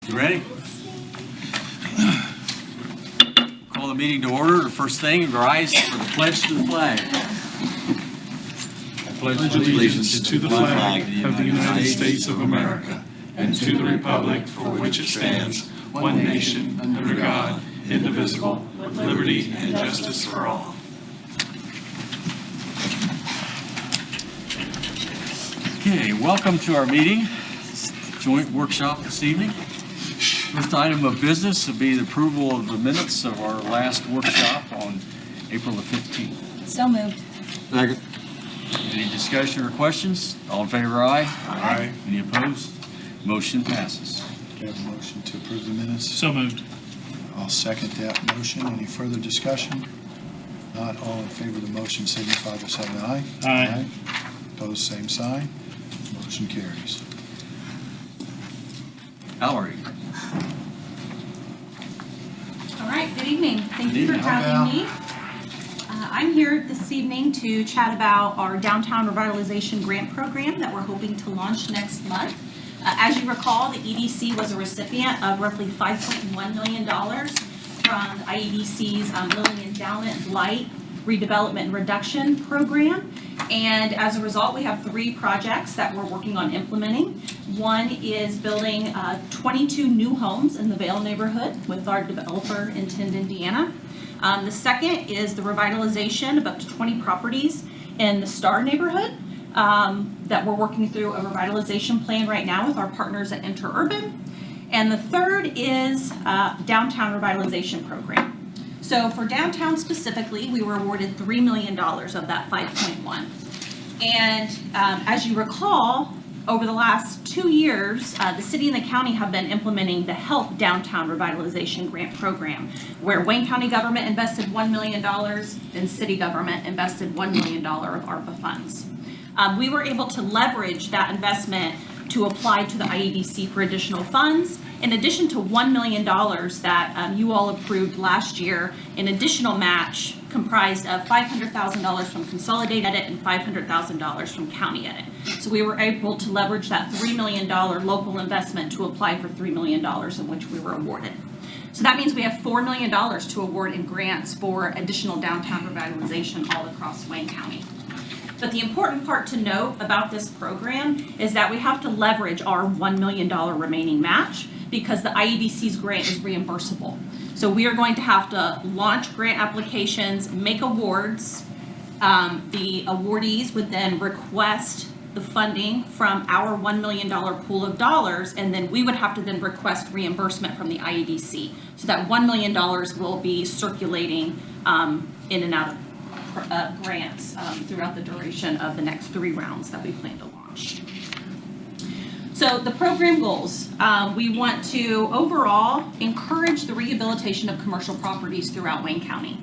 You ready? Call the meeting to order. The first thing, rise for the pledge to the flag. I pledge allegiance to the flag of the United States of America and to the republic for which it stands, one nation, under God, indivisible, with liberty and justice for all. Okay, welcome to our meeting, joint workshop this evening. First item of business will be the approval of the minutes of our last workshop on April the 15th. So moved. Second. Any discussion or questions? All in favor, aye? Aye. Any opposed? Motion passes. Do you have a motion to approve the minutes? So moved. I'll second that motion. Any further discussion? Not all in favor of the motion signify by saying aye. Aye. Opposed, same sign. Motion carries. Valerie. All right, good evening. Thank Good you for evening. having me. I'm here this evening to chat about our downtown revitalization grant program that we're hoping to launch next month. As you recall, the EDC was a recipient of roughly $5.1 million from IEDC's Lilly Endowment Blight Redevelopment and Reduction Program. And as a result, we have 3 projects that we're working on implementing. One is building 22 new homes in the Vale neighborhood with our developer in Tind, Indiana. The second is the revitalization of up to 20 properties in the Star neighborhood that we're working through a revitalization plan right now with our partners at Interurban. And the third is downtown revitalization program. So for downtown specifically, we were awarded $3 million of that 5.1. And as you recall, over the last 2 years, the city and the county have been implementing the HELP Downtown Revitalization Grant Program, where Wayne County government invested $1 million and city government invested $1 million of ARPA funds. We were able to leverage that investment to apply to the IEDC for additional funds, in addition to $1 million that you all approved last year, an additional match comprised of $500,000 from Consolidated Edit and $500,000 from County Edit. So we were able to leverage that $3 million local investment to apply for $3 million in which we were awarded. So that means we have $4 million to award in grants for additional downtown revitalization all across Wayne County. But the important part to note about this program is that we have to leverage our $1 million remaining match because the IEDC's grant is reimbursable. So we are going to have to launch grant applications, make awards. The awardees would then request the funding from our $1 million pool of dollars, and then we would have to then request reimbursement from the IEDC. So that $1 million will be circulating in and out of grants throughout the duration of the next 3 rounds that we plan to launch. So the program goals, we want to overall encourage the rehabilitation of commercial properties throughout Wayne County.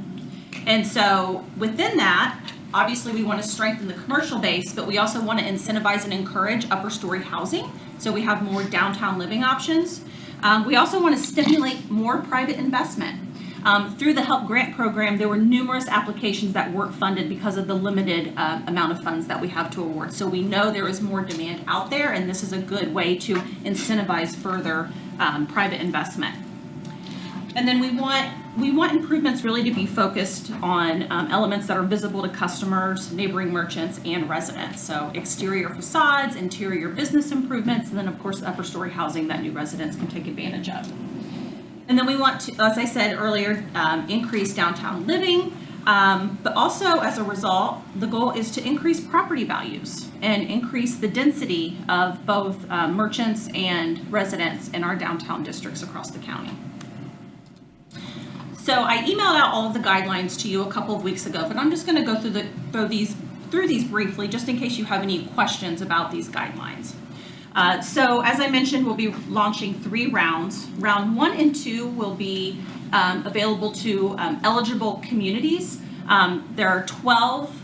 And so within that, obviously we want to strengthen the commercial base, but we also want to incentivize and encourage upper story housing. So we have more downtown living options. We also want to stimulate more private investment. Through the HELP grant program, there were numerous applications that weren't funded because of the limited amount of funds that we have to award. So we know there is more demand out there, and this is a good way to incentivize further private investment. And then we want improvements really to be focused on elements that are visible to customers, neighboring merchants, and residents. So exterior facades, interior business improvements, and then of course upper story housing that new residents can take advantage of. And then we want to, as I said earlier, increase downtown living, but also as a result, the goal is to increase property values and increase the density of both merchants and residents in our downtown districts across the county. So I emailed out all of the guidelines to you a couple of weeks ago, but I'm just going to go through these briefly, just in case you have any questions about these guidelines. So as I mentioned, we'll be launching 3 rounds. Round 1 and 2 will be available to eligible communities. There are 12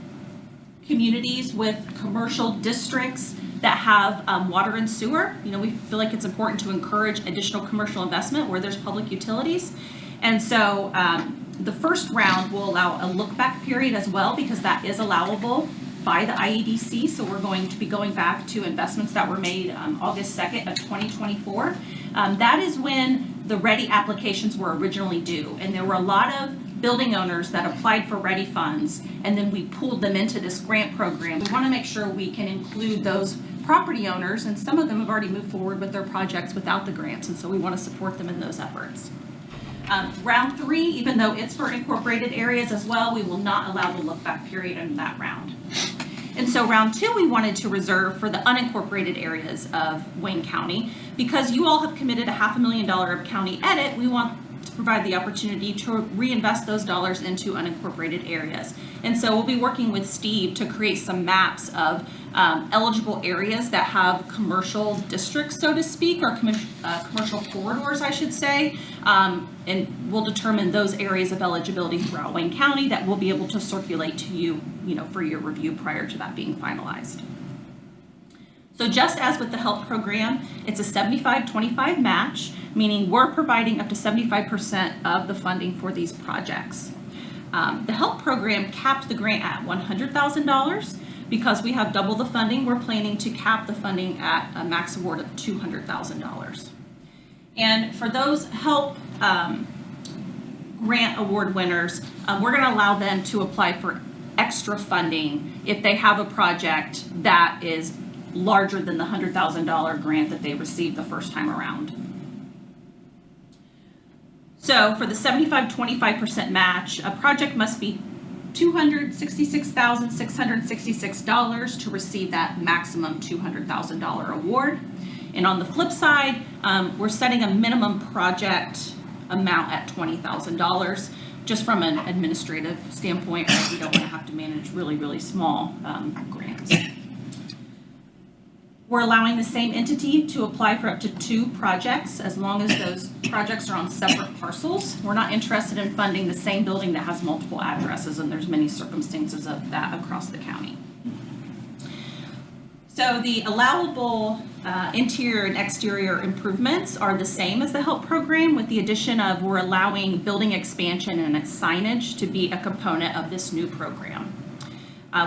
communities with commercial districts that have water and sewer. You know, we feel like it's important to encourage additional commercial investment where there's public utilities. And so the first round will allow a look back period as well, because that is allowable by the IEDC, so we're going to be going back to investments that were made August 2nd of 2024. That is when the READY applications were originally due, and there were a lot of building owners that applied for READY funds, and then we pulled them into this grant program. We want to make sure we can include those property owners, and some of them have already moved forward with their projects without the grants, and so we want to support them in those efforts. Round 3, even though it's for incorporated areas as well, we will not allow the look-back period in that round. And so round 2, we wanted to reserve for the unincorporated areas of Wayne County. Because you all have committed a $500,000 of county edit, we want to provide the opportunity to reinvest those dollars into unincorporated areas. And so we'll be working with Steve to create some maps of eligible areas that have commercial districts, so to speak, or commercial corridors, I should say. And we'll determine those areas of eligibility throughout Wayne County that we'll be able to circulate to you, for your review prior to that being finalized. So just as with the HELP program, it's a 75-25 match, meaning we're providing up to 75% of the funding for these projects. The HELP program capped the grant at $100,000. Because we have double the funding, we're planning to cap the funding at a max award of $200,000. And for those HELP grant award winners, we're going to allow them to apply for extra funding if they have a project that is larger than the $100,000 grant that they received the first time around. So for the 75-25% match, a project must be $266,666 to receive that maximum $200,000 award. And on the flip side, we're setting a minimum project amount at $20,000, just from an administrative standpoint, right? We don't want to have to manage really, really small grants. We're allowing the same entity to apply for up to 2 projects as long as those projects are on separate parcels. We're not interested in funding the same building that has multiple addresses, and there's many circumstances of that across the county. So the allowable interior and exterior improvements are the same as the HELP program, with the addition of we're allowing building expansion and signage to be a component of this new program.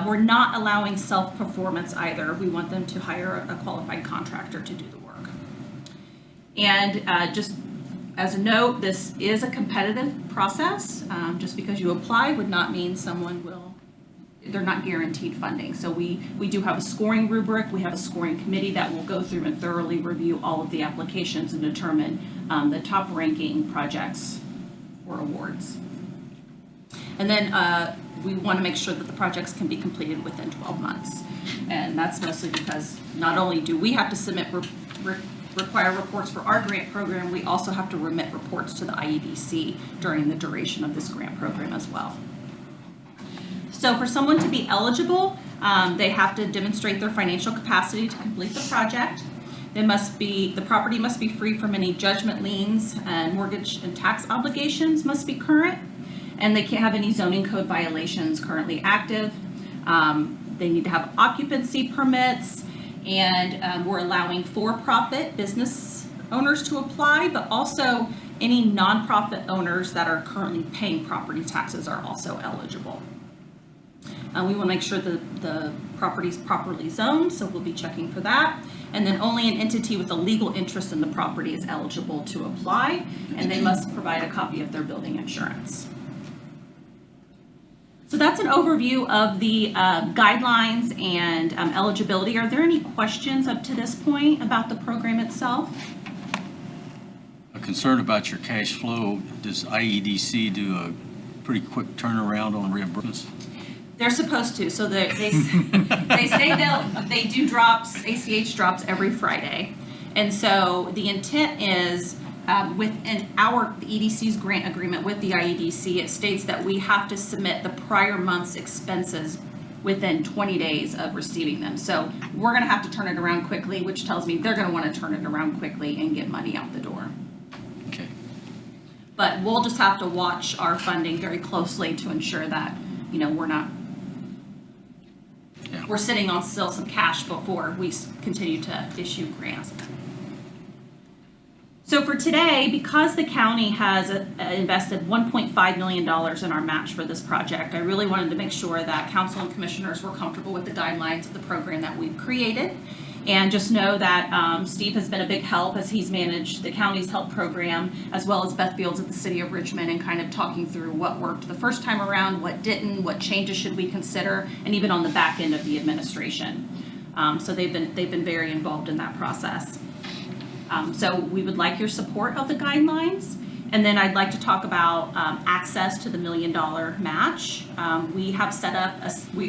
We're not allowing self-performance either. We want them to hire a qualified contractor to do the work. And just as a note, this is a competitive process. Just because you apply would not mean someone will, they're not guaranteed funding. So we do have a scoring rubric. We have a scoring committee that will go through and thoroughly review all of the applications and determine the top ranking projects for awards. And then we want to make sure that the projects can be completed within 12 months. And that's mostly because not only do we have to submit require reports for our grant program, we also have to remit reports to the IEDC during the duration of this grant program as well. So for someone to be eligible, they have to demonstrate their financial capacity to complete the project. The property must be free from any judgment liens, and mortgage and tax obligations must be current. And they can't have any zoning code violations currently active. They need to have occupancy permits, and we're allowing for-profit business owners to apply, but also any nonprofit owners that are currently paying property taxes are also eligible. We want to make sure that the property is properly zoned, so we'll be checking for that. And then only an entity with a legal interest in the property is eligible to apply, and they must provide a copy of their building insurance. So that's an overview of the guidelines and eligibility. Are there any questions up to this point about the program itself? A concern about your cash flow. Does IEDC do a pretty quick turnaround on reimbursements? They're supposed to. So they say they do drops, ACH drops every Friday. And so the intent is within the EDC's grant agreement with the IEDC, it states that we have to submit the prior month's expenses within 20 days of receiving them. So we're going to have to turn it around quickly, which tells me they're going to want to turn it around quickly and get money out the door. Okay. But we'll just have to watch our funding very closely to ensure that, we're sitting on still some cash before we continue to issue grants. So for today, because the county has invested $1.5 million in our match for this project, I really wanted to make sure that council and commissioners were comfortable with the guidelines of the program that we've created. And just know that Steve has been a big help as he's managed the county's help program, as well as Beth Fields at the City of Richmond, and kind of talking through what worked the first time around, what didn't, what changes should we consider, and even on the back end of the administration. So they've been very involved in that process. So we would like your support of the guidelines. And then I'd like to talk about access to the $1 million match. We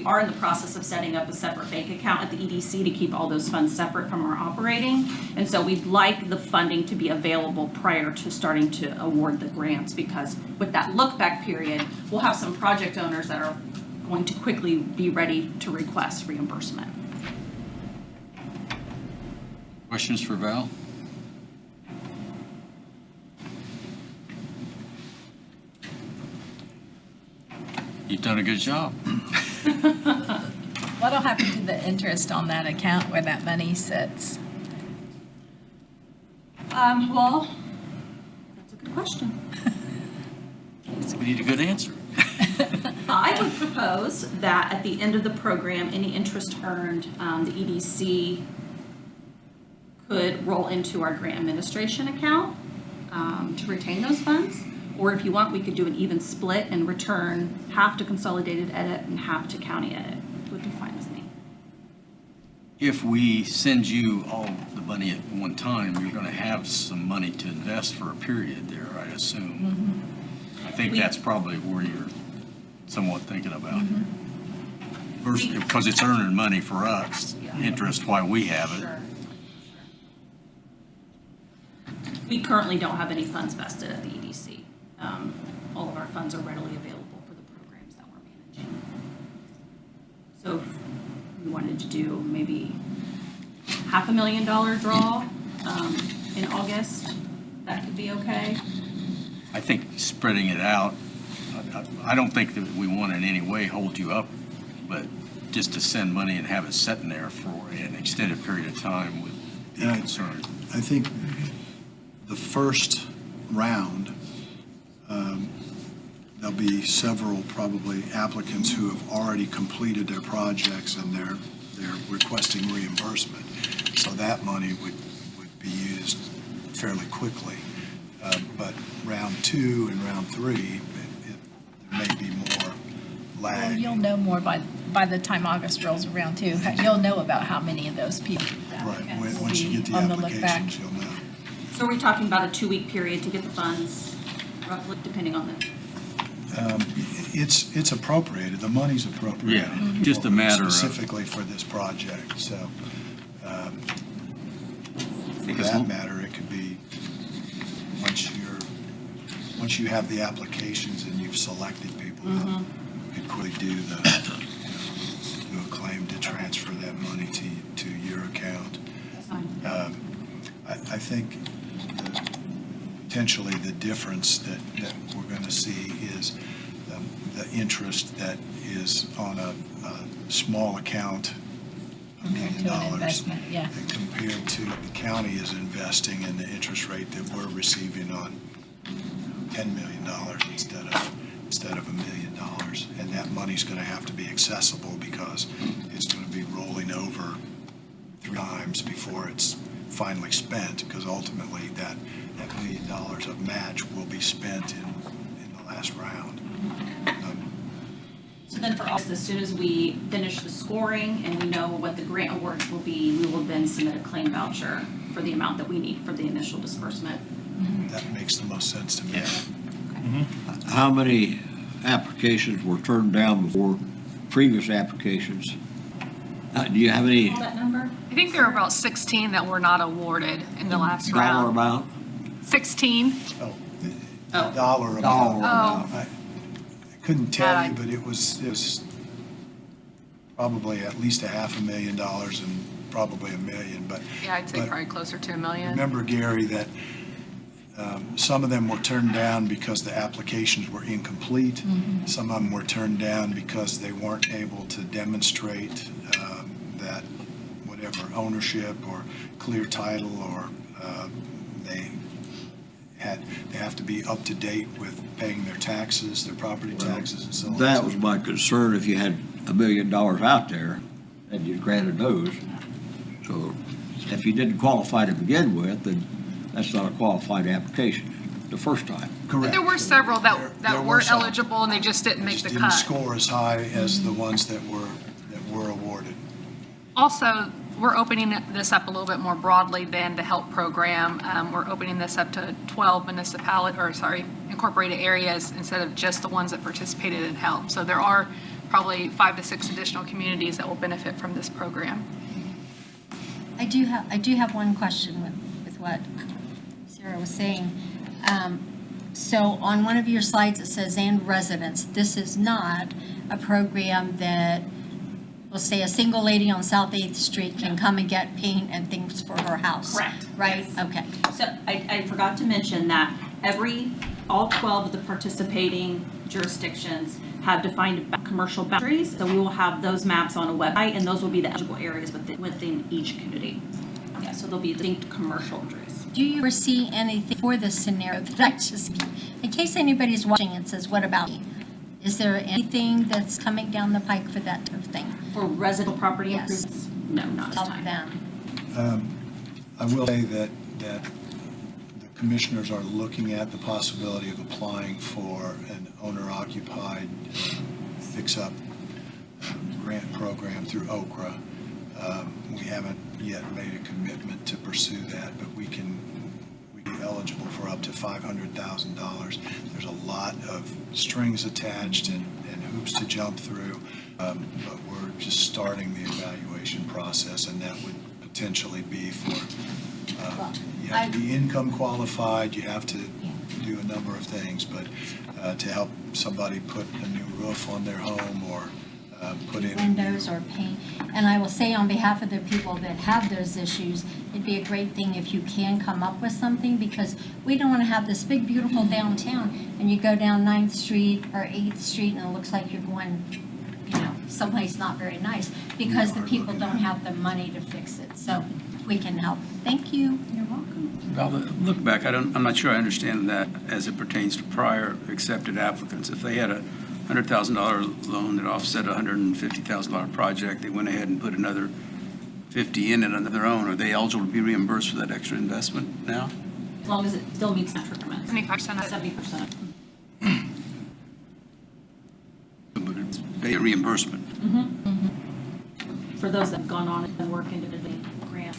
are in the process of setting up a separate bank account at the EDC to keep all those funds separate from our operating. And so we'd like the funding to be available prior to starting to award the grants, because with that look back period, we'll have some project owners that are going to quickly be ready to request reimbursement. Questions for Val? You've done a good job. What'll happen to the interest on that account where that money sits? Well, that's a good question. We need a good answer. I would propose that at the end of the program, any interest earned, the EDC could roll into our grant administration account to retain those funds. Or if you want, we could do an even split and return half to Consolidated Edit and half to County Edit. Would be fine with me. If we send you all the money at one time, you're going to have some money to invest for a period there, I assume. I think that's probably where you're somewhat thinking about. First, because it's earning money for us, interest while we have it. Sure. We currently don't have any funds vested at the EDC. All of our funds are readily available for the programs that we're managing. So if we wanted to do maybe $500,000 draw in August, that could be okay. I think spreading it out, I don't think that we want in any way hold you up, but just to send money and have it sitting there for an extended period of time would be Yeah. concerning. I think the first round, there'll be several probably applicants who have already completed their projects and they're requesting reimbursement. So that money would be used fairly quickly. But round 2 and round 3, there may be more Well, lag. you'll know more by the time August rolls around too. You'll know about how many of those people. Right, will once you be get the on the look back. applications, you'll know. So are we talking about a 2-week period to get the funds, roughly, depending on the, It's appropriated, the money's appropriated. Yeah, just a matter of- Specifically for this project, so, for Because- that matter, it could be, once you have the applications and you've selected people, you could quickly do a claim to transfer that money to your account. I think potentially the difference that we're going to see is the interest that is on a small account, $1 Compared million, to an investment, yeah. compared to the county is investing in the interest rate that we're receiving on $10 million instead of $1 million. And that money's going to have to be accessible because it's going to be rolling over 3 times before it's finally spent, because ultimately that $1 million of match will be spent in the last round. so then for us, as soon as we finish the scoring and we know what the grant awards will be, we will then submit a claim voucher for the amount that we need for the initial disbursement. That makes the most sense to me. Yeah. How many applications were turned down before previous applications? Do you have any That number? I think there were about 16 that were not awarded in the last dollar round. amount? 16? Oh, the Oh. dollar amount. Dollar amount. I couldn't tell you, but it was probably at least $500,000 and probably $1 million, but. Yeah, I'd say but probably closer to $1 million. Remember, Gary, that some of them were turned down because the applications were incomplete. Some of them were turned down because they weren't able to demonstrate that whatever ownership or clear title, or they they have to be up to date with paying their taxes, their property taxes and so on. That was my concern, if you had $1 million out there and you granted those. So if you didn't qualify to begin with, then that's not a qualified application the first time. But Correct. there were several There that were were some. eligible and they just didn't make Just the didn't cut. score as high as the ones that were awarded. Also, we're opening this up a little bit more broadly than the HELP program. We're opening this up to 12 incorporated areas instead of just the ones that participated in HELP. So there are probably 5 to 6 additional communities that will benefit from this program. I do have one question with what Sarah was saying. So on one of your slides, it says, and residents. This is not a program that, we'll say, a single lady on South 8th Street can come and get paint and things for her house. Correct. Right? Yes. Okay. So I forgot to mention that all 12 of the participating jurisdictions have defined commercial boundaries. So we will have those maps on a website, and those will be the eligible areas within each community. Yeah, so there'll be distinct commercial boundaries. Do you foresee anything for this scenario that I just, in case anybody's watching and says, what about me? Is there anything that's coming down the pike for that type of thing? For residential property Yes. improvements? No, not this Help time. them? I will say that the commissioners are looking at the possibility of applying for an owner-occupied fix-up grant program through Okra. We haven't yet made a commitment to pursue that, but we'd be eligible for up to $500,000. There's a lot of strings attached and hoops to jump through, but we're just starting the evaluation process, and that would potentially be for, you have to be income qualified, you have to do a number of things, but to help somebody put a new roof on their home or put in Windows or paint. And I will say on behalf of the people that have those issues, it'd be a great thing if you can come up with something, because we don't want to have this big, beautiful downtown, and you go down 9th Street or 8th Street, and it looks like you're going, someplace not very nice, because the people don't have the money to fix it. So we can help. Thank you. You're welcome. Well, look back, I'm not sure I understand that as it pertains to prior accepted applicants. If they had a $100,000 loan that offset a $150,000 project, they went ahead and put another 50 in it under their own, are they eligible to be reimbursed for that extra investment now? As long as it still meets the requirements. 75% of it. 70%. But it's a reimbursement. For those that have gone on and work individually grant.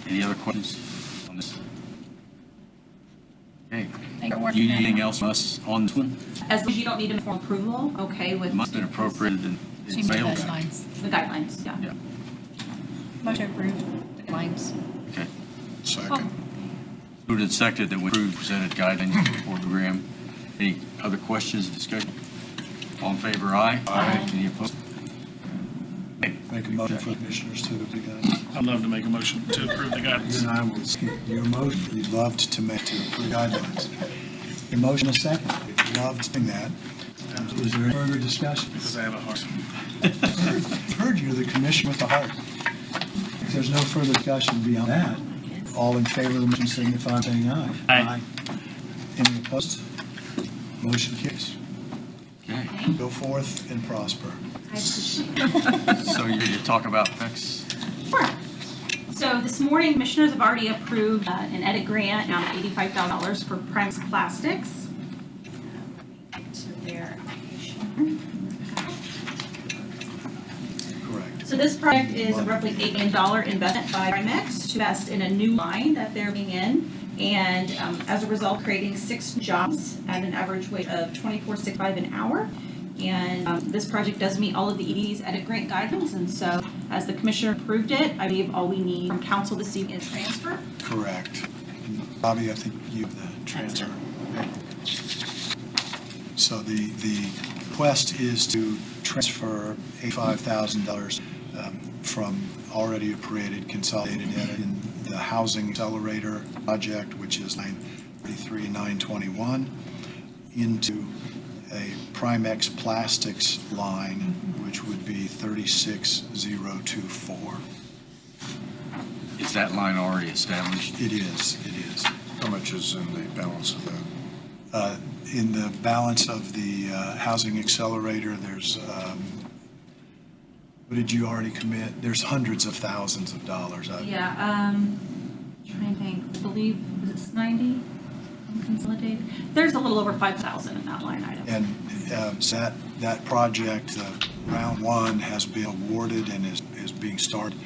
Any other questions on this? Okay. Thank you. Do you need anything else from us on this one? As long as you don't need a formal approval, okay, with. It must have been appropriated and She made mailed. those lines. The guidelines, yeah. Yeah, Motion approved, the lines. okay. second. Moved and seconded that we approve presented guidelines for the program. Any other questions, discussion? All in favor, aye? Aye. Any opposed? Make a motion for the commissioners to be done. I'd love to make a motion to approve the guidance. And I will skip your motion. We'd love to make to approve guidelines. Your motion is second. We'd love to do that. Is there any further discussion? Because I have a heart. Heard you're the commissioner with the heart. If there's no further discussion beyond that, all in favor of the motion signify by saying aye. Aye. Any opposed? Motion carries. Okay, Go forth and prosper. so you talk about PEX? Sure. So this morning, commissioners have already approved an edit grant amount of $85,000 for Primex Plastics. To their application. Correct. So this project is a roughly $8 million investment by Primex to invest in a new line that they're bringing in. And as a result, creating 6 jobs at an average wage of $24.65 an hour. And this project does meet all of the ED's edit grant guidelines. And so as the commissioner approved it, I believe all we need from council this evening is transfer. Correct. Bobby, I think you have the transfer. So the request is to transfer $85,000 from already appropriated consolidated edit in the Housing Accelerator project, which is line 33 and 921, into a Primex Plastics line, which would be 36024. Is that line already established? It is. How much is in the balance of that? In the balance of the Housing Accelerator, there's, what did you already commit? There's hundreds of thousands of dollars. Yeah, trying to think, I believe, is it 90 consolidated? There's a little over 5,000 in that line item. And so that project, round one, has been awarded and is being started.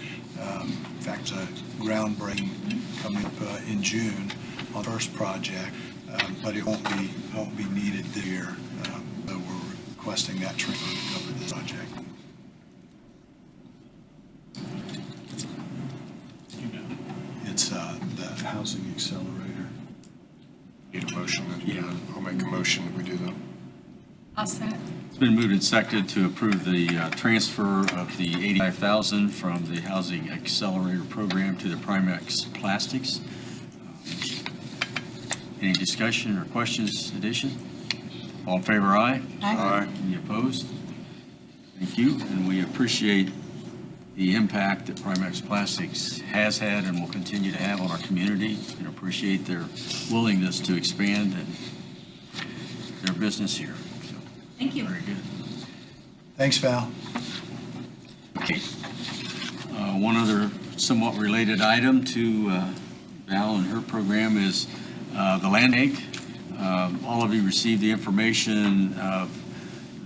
In fact, groundbreaking coming up in June on the first project, but it won't be needed this year. So we're requesting that transfer to cover this project. It's the Housing Accelerator. Need a motion? Yeah. I'll make a motion that we do that. I'll second. It's been moved and seconded to approve the transfer of the $85,000 from the Housing Accelerator Program to the Primex Plastics. Any discussion or questions, addition? All in favor, aye? Aye. Any opposed? Thank you, and we appreciate the impact that Primex Plastics has had and will continue to have on our community, and appreciate their willingness to expand and their business here. So, Thank you. very good. Thanks, Val. Okay. One other somewhat related item to Val and her program is the land bank. All of you received the information of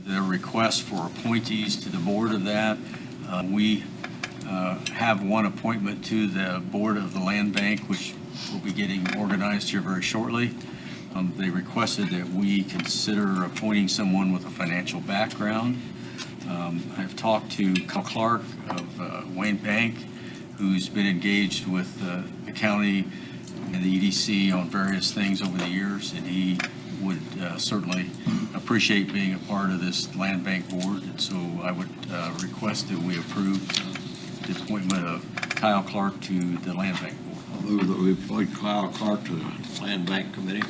the request for appointees to the board of that. We have one appointment to the board of the land bank, which will be getting organized here very shortly. They requested that we consider appointing someone with a financial background. I've talked to Kyle Clark of Wayne Bank, who's been engaged with the county and the EDC on various things over the years, and he would certainly appreciate being a part of this land bank board. And so I would request that we approve the appointment of Kyle Clark to the land bank board. I'll move that we appoint Kyle Clark to the Land Bank Committee.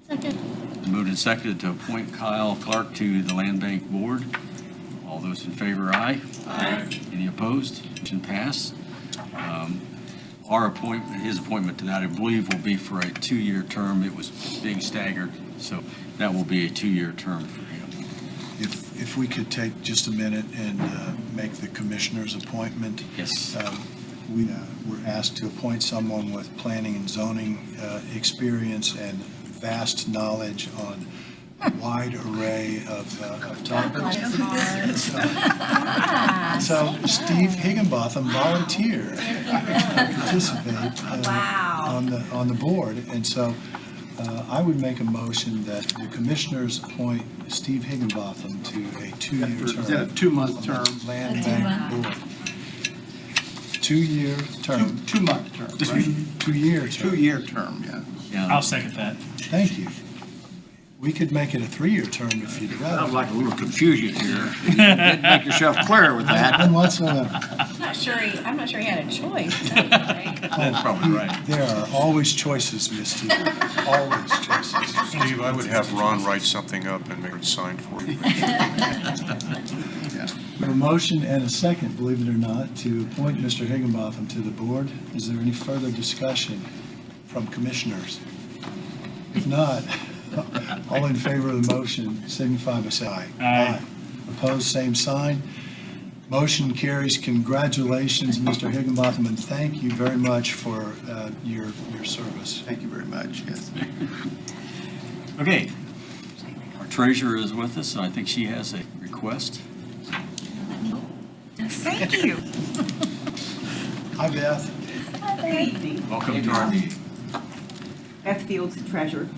Second. Moved and seconded to appoint Kyle Clark to the land bank board. All those in favor, aye? Aye. Any opposed? Motion passed. His appointment to that, I believe, will be for a 2-year term. It was being staggered, so that will be a 2-year term for him. If we could take just a minute and make the commissioner's appointment. Yes. We were asked to appoint someone with planning and zoning experience and vast knowledge on a wide array of topics. So Steve Higginbotham volunteered to participate on the board. And so I would make a motion that the commissioners appoint Steve Higginbotham to a 2-year term. Is that a 2-month term? Land Bank Board. 2-year term. 2-month term, right? 2-year term. 2-year term, yeah. Yeah. I'll second that. Thank you. We could make it a 3-year term if you'd Sounds rather. like a little confusion here. You didn't make yourself clear with that. None whatsoever. I'm not sure he had a choice. That's probably right. There are always choices, Misty. Always choices. Steve, I would have Ron write something up and make it signed for you. We have a motion and a second, believe it or not, to appoint Mr. Higginbotham to the board. Is there any further discussion from commissioners? If not, all in favor of the motion signify by saying aye. Aye. Opposed, same sign. Motion carries. Congratulations, Mr. Higginbotham, and thank you very much for your service. Thank you very much, yes. Okay. Our treasurer is with us, and I think she has a request. Thank you. Hi, Beth. Good evening. Welcome to our meeting. Beth Fields, Treasurer.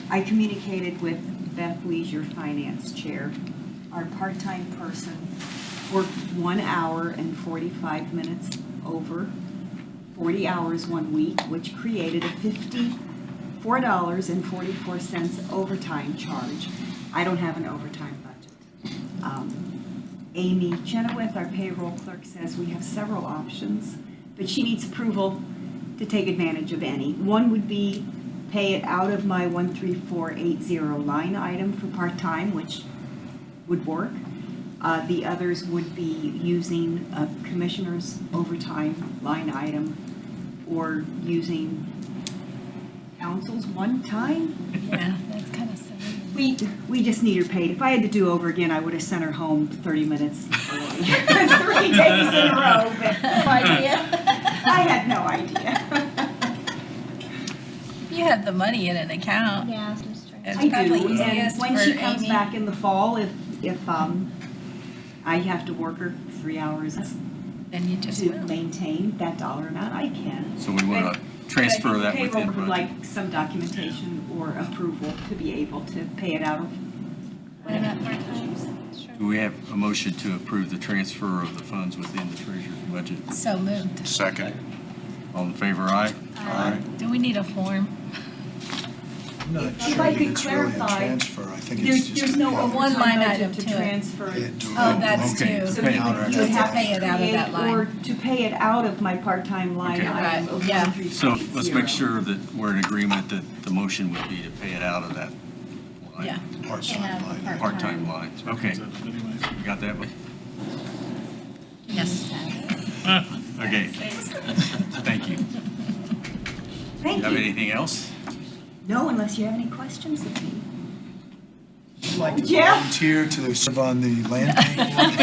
I communicated with Beth Leisure, Finance Chair. Our part-time person worked 1 hour and 45 minutes over, 40 hours 1 week, which created a $54.44 overtime charge. I don't have an overtime budget. Amy Chenoweth, our payroll clerk, says we have several options, but she needs approval to take advantage of any. One would be pay it out of my 13480 line item for part-time, which would work. The others would be using a commissioner's overtime line item or using council's one time. Yeah, that's kind of silly. We just need her paid. If I had to do over again, I would have sent her home 30 minutes early. 3 days in a row, but No idea. I had no idea. You have the money in an account. Yeah, that's true. It's I probably do, and easiest when for she comes Amy. back in the fall, if I have to work her 3 hours Then you just to will. maintain that dollar amount, I can. So we want to transfer that within Payroll would budget. like some documentation or approval to be able to pay it out of. What about part-time? Sure. Do we have a motion to approve the transfer of the funds within the treasurer's budget? So moved. Second. All in favor, aye? Do we need a form? I'm not If sure I that could it's really a clarify, transfer. I think it's just. There's no a payment. One overtime line budget item to to it. transfer. Oh, that's Okay. two. So Pay you it would out. you Just would to have pay it out of create that line. Or to pay it out of my part-time line Okay. item Right, of yeah. 138. So let's make sure that we're in agreement that the motion would be to pay it out of that line. Yeah. Part-time line. Part-time lines. Okay. You got that one? Yes. Okay. Thank you. Thank You have you. anything else? No, unless you have any questions of me. Would you like to Jeff? volunteer to serve on the land bank board?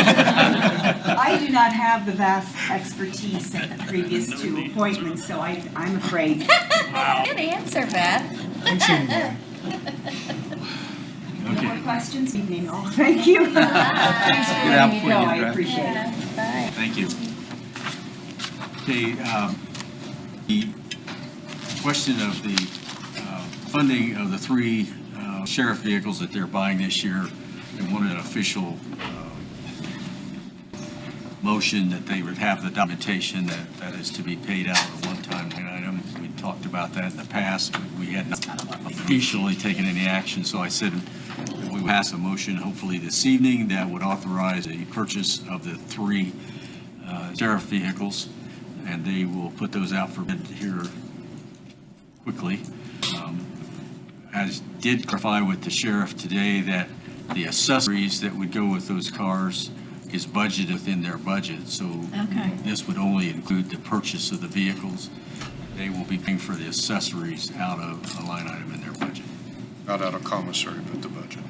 I do not have the vast expertise previous to appointments, so I'm afraid. Good answer, Beth. Thanks anyway. No more Okay. questions? Evening all. Thank you. Thanks for Get out letting me for know. you, I Beth. appreciate it. Bye. Thank you. Okay, the question of the funding of the 3 sheriff vehicles that they're buying this year, they wanted an official motion that they would have the documentation that is to be paid out of a one-time line item. We talked about that in the past, but we had not officially taken any action, so I said that we would pass a motion hopefully this evening that would authorize a purchase of the 3 sheriff vehicles, and they will put those out for bid here quickly. As did clarify with the sheriff today that the accessories that would go with those cars is budgeted within their budget, so Okay. this would only include the purchase of the vehicles. They will be paying for the accessories out of a line item in their budget. Not out of commissary, but the budget.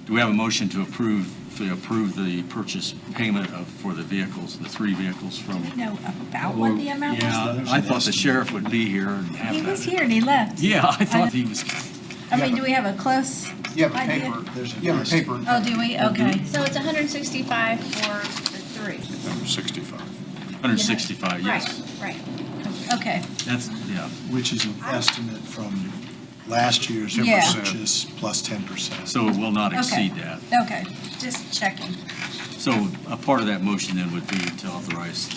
Do we have a motion to approve the purchase payment for the vehicles, the 3 vehicles from? Do we know about what the amount was? Yeah, I thought the sheriff would be here and have He that. was here and he left. Yeah, I thought he was. I mean, do we have a close You have a idea? paper, There's a you have a list. paper. Oh, do we? Okay. So it's 165 for the 3. Number 65. 165, yes. Right. Okay. That's, yeah. Which is an estimate from last year's Yeah. purchase plus 10%. So it will not Okay. exceed that. Okay, just checking. So a part of that motion then would be to authorize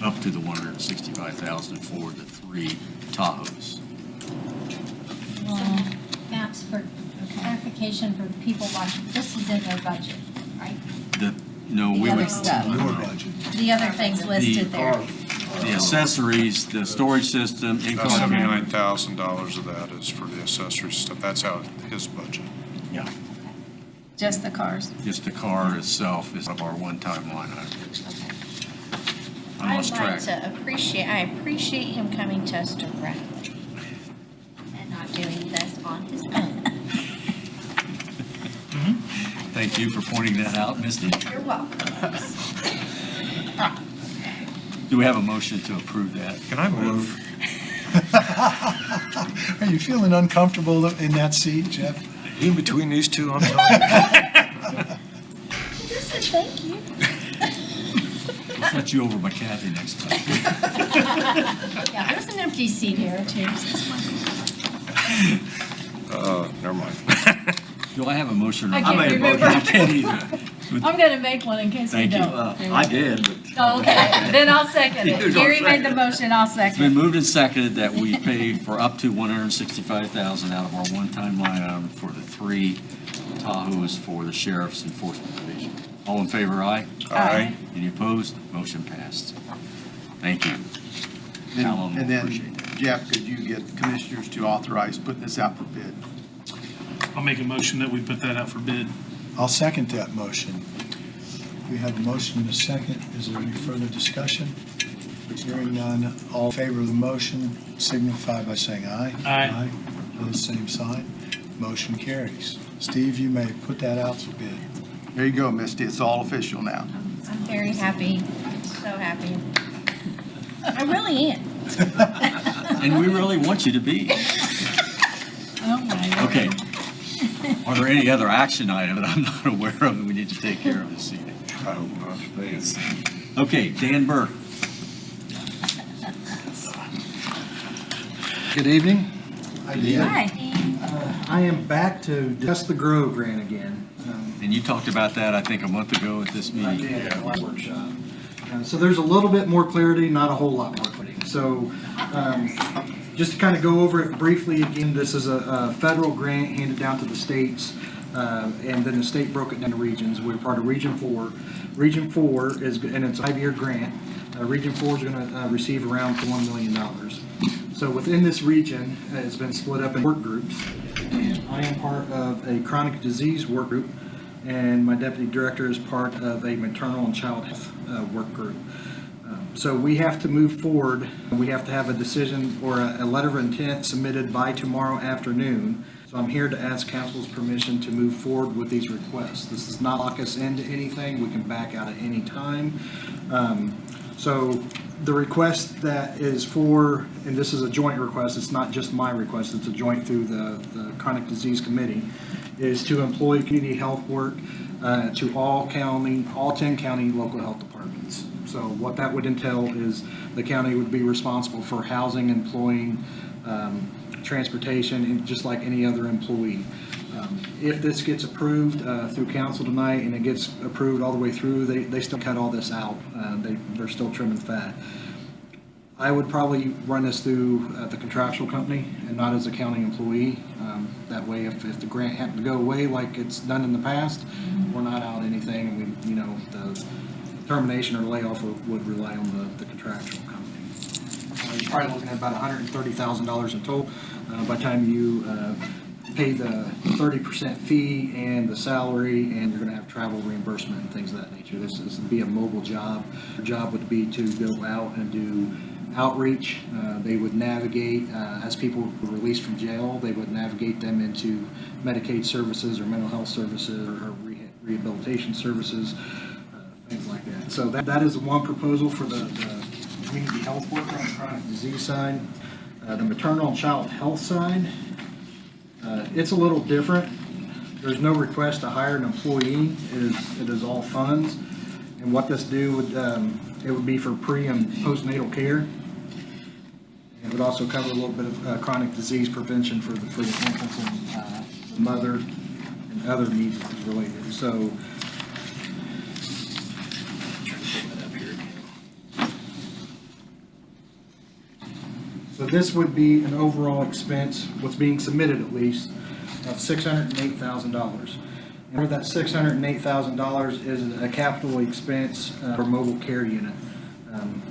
up to the 165,000 for the 3 Tahoes. Maps for clarification for the people watching, this is in their budget, right? No, The we other would, stuff. Your budget. The other things listed there. the accessories, the storage system, About in-car. $79,000 of that is for the accessory stuff. That's out of his budget. Yeah, Just the cars. just the car itself is of our one-time line item. I I'd lost like track. to I appreciate him coming to us directly and not doing this on his own. Thank you for pointing that out, Misty. You're welcome. Do we have a motion to approve that? Can I move? Are you feeling uncomfortable in that seat, Jeff? In between these two, I'm sorry. Just say thank you. I'll set you over by Kathy next time. Yeah, there's an empty seat here too. Never mind. Do I have a motion? I can't made a remember. I can't either. I'm gonna make one in case we Thank you. don't. I did, but. Oh, okay, then I'll second You it. don't Gary made the second it. motion, I'll It's been second. moved and seconded that we pay for up to $165,000 out of our one-time line item for the 3 Tahoes for the Sheriff's Enforcement Division. All in favor, aye? Aye. Any opposed? Motion passed. Thank you. Alan will And then, appreciate that. Jeff, could you get the commissioners to authorize putting this out for bid? I'll make a motion that we put that out for bid. I'll second that motion. We have a motion and a second. Is there any further discussion? Hearing none, all in favor of the motion signify by saying aye. Aye. Opposed, same sign. Motion carries. Steve, you may put that out to bid. There you go, Misty. It's all official now. I'm very happy, so happy. I really am. And we really want you to be. Oh, my. Okay. Are there any other action items that I'm not aware of that we need to take care of this evening? I hope not. Okay, Dan Burke. Good evening. Hi. I am back to discuss the GROW grant again. And you talked about that, I think, a month ago at this I meeting. did at the workshop. So there's a little bit more clarity, not a whole lot more clarity. So just to kind of go over it briefly again, this is a federal grant handed down to the states, and then the state broke it down to regions. We're part of Region 4. Region 4 is, and it's a 5-year grant. Region 4 is going to receive around $1 million. So within this region, it's been split up in work groups. I am part of a chronic disease work group, and my deputy director is part of a maternal and child health work group. So we have to move forward. We have to have a decision or a letter of intent submitted by tomorrow afternoon. So I'm here to ask council's permission to move forward with these requests. This does not lock us into anything. We can back out at any time. So the request that is for, and this is a joint request, it's not just my request, it's a joint through the Chronic Disease Committee, is to employ community health work to all 10 county local health departments. So what that would entail is the county would be responsible for housing, employing, transportation, and just like any other employee. If this gets approved through council tonight and it gets approved all the way through, they still cut all this out. They're still trimming fat. I would probably run this through the contractual company and not as a county employee. That way, if the grant happened to go away like it's done in the past, we're not out anything, and the termination or layoff would rely on the contractual company. You're probably looking at about $130,000 in total by the time you pay the 30% fee and the salary, and you're going to have travel reimbursement and things of that nature. This would be a mobile job. Your job would be to go out and do outreach. They would navigate, as people were released from jail, they would navigate them into Medicaid services or mental health services or rehabilitation services, things like that. So that is one proposal for the community health worker on the chronic disease side. The maternal and child health side, it's a little different. There's no request to hire an employee. It is all funds. And what this do would, it would be for pre and postnatal care. It would also cover a little bit of chronic disease prevention for the infants and the mother and other needs that's related. So, so this would be an overall expense, what's being submitted at least, of $608,000. And that $608,000 is a capital expense for mobile care unit.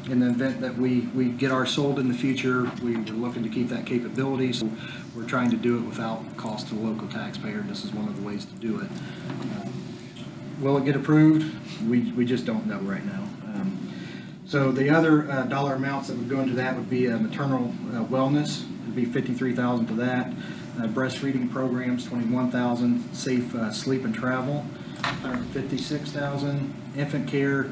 In the event that we get ours sold in the future, we're looking to keep that capability. So we're trying to do it without cost to the local taxpayer. This is one of the ways to do it. Will it get approved? We just don't know right now. So the other dollar amounts that would go into that would be maternal wellness. It'd be $53,000 to that. Breastfeeding programs, $21,000. Safe sleep and travel, $156,000. Infant care,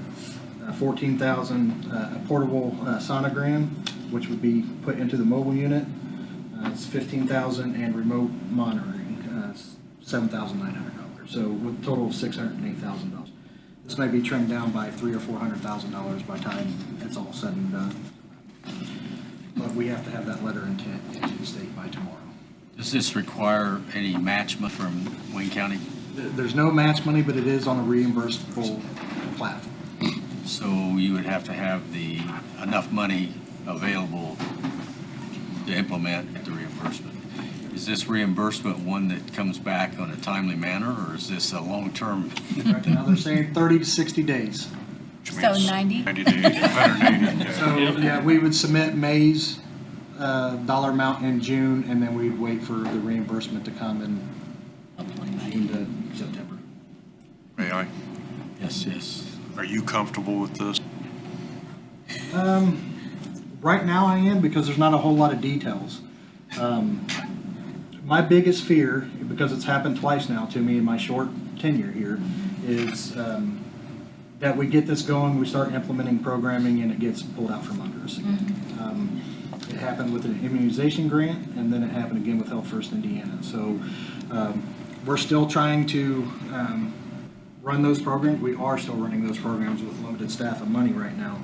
$14,000. A portable sonogram, which would be put into the mobile unit. It's $15,000, and remote monitoring, $7,900. So with a total of $608,000. This may be trimmed down by $300,000 or $400,000 by the time it's all said and done. But we have to have that letter of intent into the state by tomorrow. Does this require any match from Wayne County? There's no match money, but it is on a reimbursable platform. So you would have to have enough money available to implement the reimbursement. Is this reimbursement one that comes back on a timely manner, or is this a long-term? Right now they're saying 30 to 60 days. So 90? 90 days, 180 days. So, yeah, we would submit May's dollar amount in June, and then we'd wait for the reimbursement to come in June to September. aye. Yes. Are you comfortable with this? Right now I am, because there's not a whole lot of details. My biggest fear, because it's happened twice now to me in my short tenure here, is that we get this going, we start implementing programming, and it gets pulled out from under us again. It happened with an immunization grant, and then it happened again with Health First Indiana. So we're still trying to run those programs. We are still running those programs with limited staff and money right now.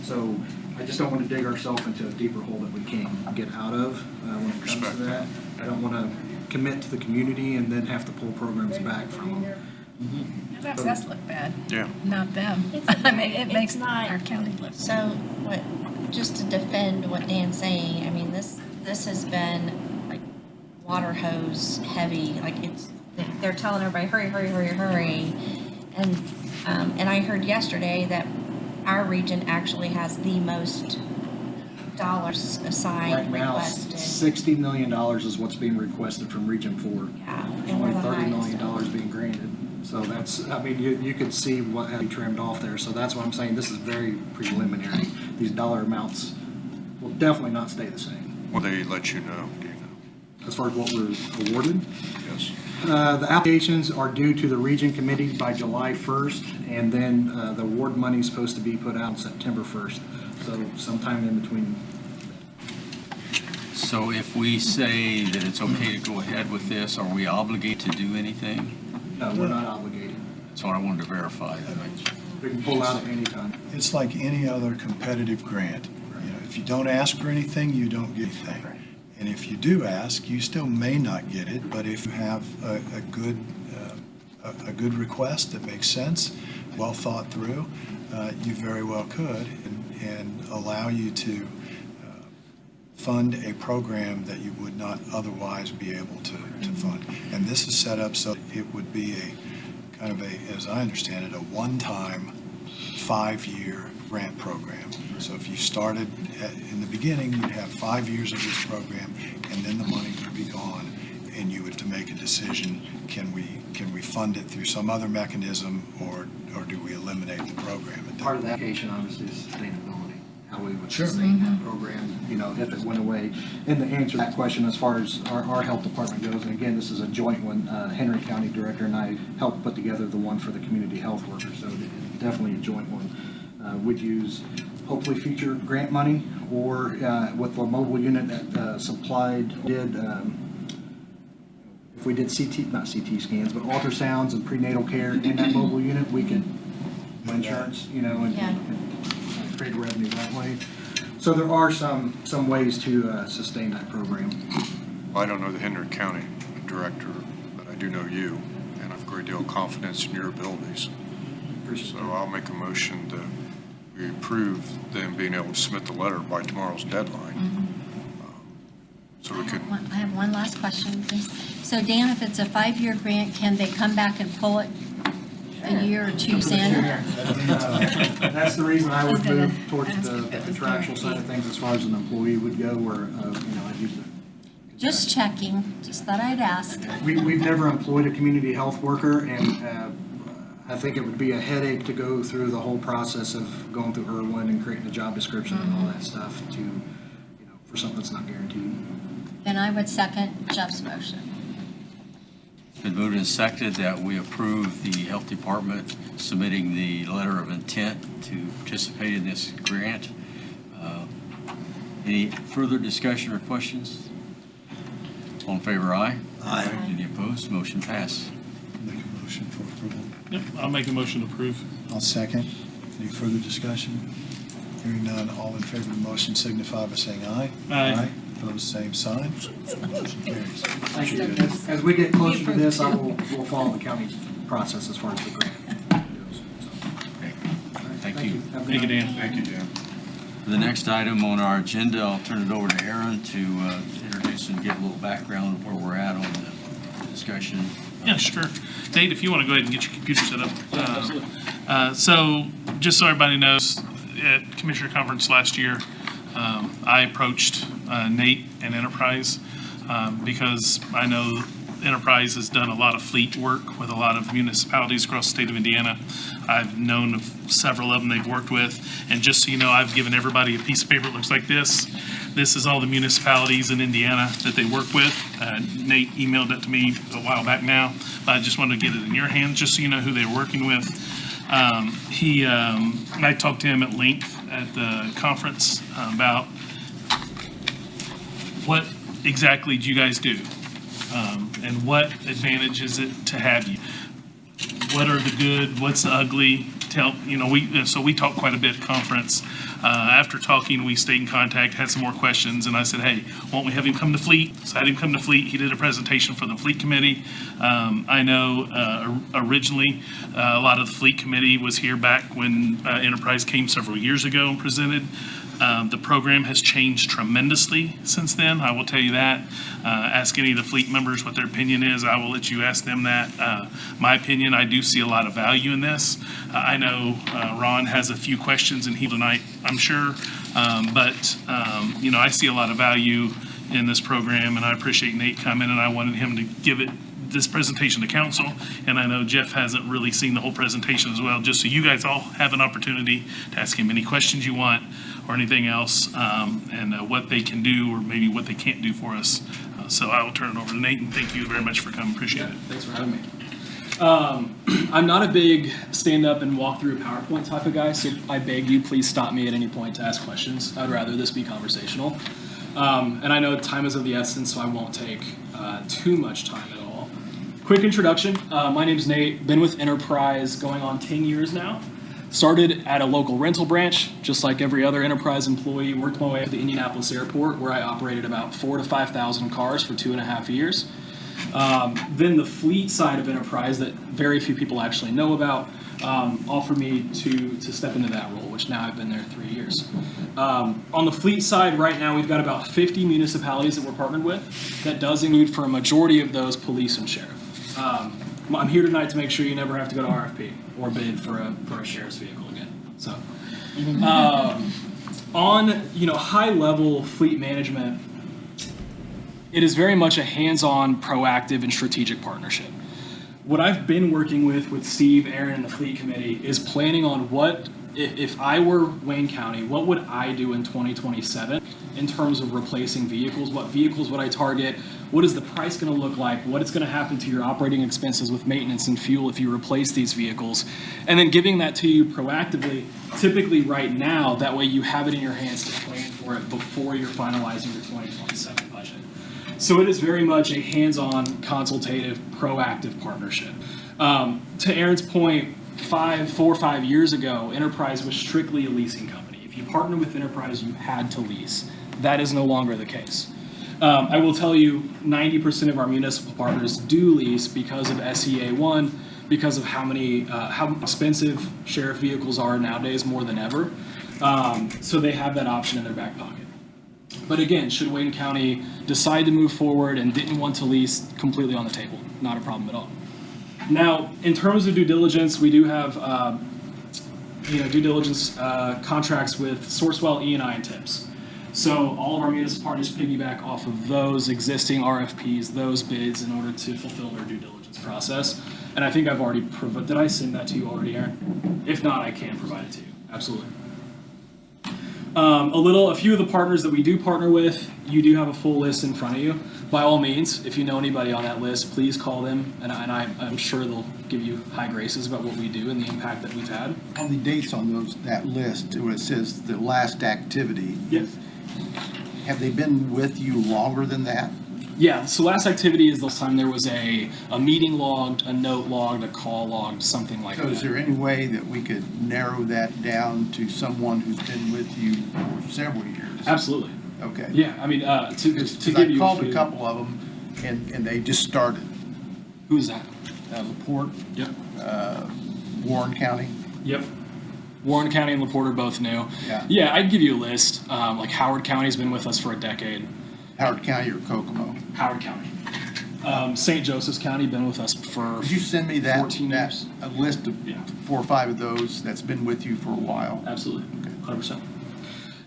So I just don't want to dig ourselves into a deeper hole that we can't get out of when it comes to that. I don't want to commit to the community and then have to pull programs back from them. It makes us look bad, Yeah. not them. It's I mean, it it's makes not- our county look. So what, just to defend what Dan's saying, I mean, this has been like water hose heavy, like they're telling everybody, hurry, hurry, hurry, hurry. And I heard yesterday that our region actually has the most dollars assigned Right now, requested. $60 million is what's being requested from Region 4. Yeah, and we're Only the $30 million highest. being granted. So that's, I mean, you could see what had to be trimmed off there. So that's what I'm saying, this is very preliminary. These dollar amounts will definitely not stay the same. Will they let you know? Do you know? As far as what we're awarded, Yes. the applications are due to the region committee by July 1st, and then the award money is supposed to be put out September 1st. So sometime in between. So if we say that it's okay to go ahead with this, are we obligated to do anything? No, we're not obligated. That's what I wanted to verify. We can pull out at any time. It's like any other competitive grant. You know, if you don't ask for anything, you don't get anything. And if you do ask, you still may not get it, but if you have a good request that makes sense, well thought through, you very well could, and allow you to fund a program that you would not otherwise be able to fund. And this is set up so it would be a kind of a, as I understand it, a one-time 5-year grant program. So if you started in the beginning, you'd have 5 years of this program, and then the money would be gone, and you would have to make a decision: can we fund it through some other mechanism, or do we eliminate the program? Part of the application, obviously, is sustainability, how we would Sure. sustain that program, you know, if it went away. And the answer to that question, as far as our health department goes, and again, this is a joint one, Henry County Director and I helped put together the one for the community health workers, so it's definitely a joint one. Would use hopefully future grant money, or with the mobile unit that did, if we did not CT scans, but ultrasounds and prenatal care in that mobile unit, we could insurance, you know, and create revenue that way. So there are some ways to sustain that program. Well, I don't know the Henry County Director, but I do know you, and I have a great deal of confidence in your abilities. So I'll make a motion that we approve them being able to submit the letter by tomorrow's deadline. So we could, I have one last question, please. So Dan, if it's a 5-year grant, can they come back and pull it a year or two in? That's the reason I would move towards the contractual side of things as far as an employee would go, where, you know, I'd use the. Just checking, just thought I'd ask. We've never employed a community health worker, and I think it would be a headache to go through the whole process of going through Irwin and creating a job description and all that stuff to, you know, for something that's not guaranteed. Then I would second Jeff's motion. Been moved and seconded that we approve the health department submitting the letter of intent to participate in this grant. Any further discussion or questions? All in favor, aye? Aye. Any opposed? Motion passed. Make a motion for approval. Yep, I'll make a motion to approve. I'll second. Any further discussion? Hearing none, all in favor of the motion signify by saying aye. Aye. Opposed, same sign. Motion carries. Thank you. As we get closer to this, we'll follow the county's process as far as the grant goes. Thank you. Have a good Thank you, night. Dan. thank you, Dan. The next item on our agenda, I'll turn it over to Aaron to introduce and give a little background of where we're at on the discussion. Yeah, sure. Nate, if you want to go ahead and get your computer set up. So, just so everybody knows, at Commissioner Conference last year, I approached Nate and Enterprise because I know Enterprise has done a lot of fleet work with a lot of municipalities across the state of Indiana. I've known of several of them they've worked with. And just so you know, I've given everybody a piece of paper that looks like this. This is all the municipalities in Indiana that they work with. Nate emailed it to me a while back now, but I just wanted to get it in your hands just so you know who they're working with. I talked to him at length at the conference about what exactly do you guys do, and what advantage is it to have you? What are the good? What's the ugly? We talked quite a bit at conference. After talking, we stayed in contact, had some more questions, and I said, hey, won't we have him come to Fleet? So I had him come to Fleet. He did a presentation for the Fleet Committee. I know originally a lot of the Fleet Committee was here back when Enterprise came several years ago and presented. The program has changed tremendously since then, I will tell you that. Ask any of the fleet members what their opinion is. I will let you ask them that. My opinion, I do see a lot of value in this. I know Ron has a few questions and he tonight, I'm sure. I see a lot of value in this program, and I appreciate Nate coming, and I wanted him to give this presentation to council, and I know Jeff hasn't really seen the whole presentation as well, just so you guys all have an opportunity to ask him any questions you want or anything else, and what they can do or maybe what they can't do for us. So I will turn it over to Nate, and thank you very much for coming. Appreciate it. Thanks for having me. I'm not a big stand up and walk through PowerPoint type of guy, so I beg you, please stop me at any point to ask questions. I'd rather this be conversational. And I know time is of the essence, so I won't take too much time at all. Quick introduction. My name's Nate. Been with Enterprise going on 10 years now. Started at a local rental branch, just like every other Enterprise employee. Worked my way to the Indianapolis airport, where I operated about 4,000 to 5,000 cars for 2.5 years. Then the fleet side of Enterprise that very few people actually know about offered me to step into that role, which now I've been there 3 years. On the fleet side, right now we've got about 50 municipalities that we're partnered with. That does include, for a majority of those, police and sheriff. I'm here tonight to make sure you never have to go to RFP or bid for a sheriff's vehicle again. So, on high level fleet management, it is very much a hands-on, proactive, and strategic partnership. What I've been working with Steve, Aaron, and the fleet committee is planning on what, if I were Wayne County, what would I do in 2027 in terms of replacing vehicles? What vehicles would I target? What is the price going to look like? What is going to happen to your operating expenses with maintenance and fuel if you replace these vehicles? And then giving that to you proactively, typically right now, that way you have it in your hands to plan for it before you're finalizing your 2027 budget. So it is very much a hands-on, consultative, proactive partnership. To Aaron's point, 4 or 5 years ago, Enterprise was strictly a leasing company. If you partnered with Enterprise, you had to lease. That is no longer the case. I will tell you, 90% of our municipal partners do lease because of SEA1, because of how expensive sheriff vehicles are nowadays more than ever. So they have that option in their back pocket. But again, should Wayne County decide to move forward and didn't want to lease, completely on the table. Not a problem at all. Now, in terms of due diligence, we do have due diligence contracts with Sourcewell, E&I, and TIPS. So all of our municipal partners piggyback off of those existing RFPs, those bids, in order to fulfill their due diligence process. And I think I've already did I send that to you already, Aaron? If not, I can provide it to you. Absolutely. A few of the partners that we do partner with, you do have a full list in front of you. By all means, if you know anybody on that list, please call them, and I'm sure they'll give you high graces about what we do and the impact that we've had. On the dates on that list, where it says the last activity, Yes. Have they been with you longer than that? Yeah, so last activity is the time there was a meeting logged, a note logged, a call logged, something like that. So is there any way that we could narrow that down to someone who's been with you for several years? Absolutely. Okay. Yeah, I mean, to give I you called a few. a couple of them, and they just started. Who's that? LaPorte. Yep. Warren County. Yep. Warren County and LaPorte are both new. Yeah. Yeah, I'd give you a list. Like Howard County's been with us for a decade. Howard County or Kokomo? Howard County. St. Joseph's County been with us for Could you send me that 14 years. a list of 4 or 5 of those that's been with you for a while? Absolutely. 100%.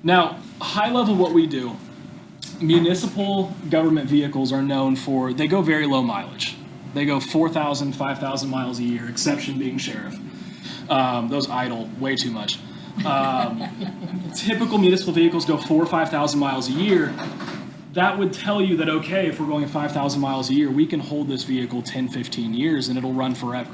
Now, high level what we do, municipal government vehicles are known for, they go very low mileage. They go 4,000, 5,000 miles a year, exception being sheriff. Those idle way too much. Typical municipal vehicles go 4,000 or 5,000 miles a year. That would tell you that, okay, if we're going 5,000 miles a year, we can hold this vehicle 10, 15 years and it'll run forever.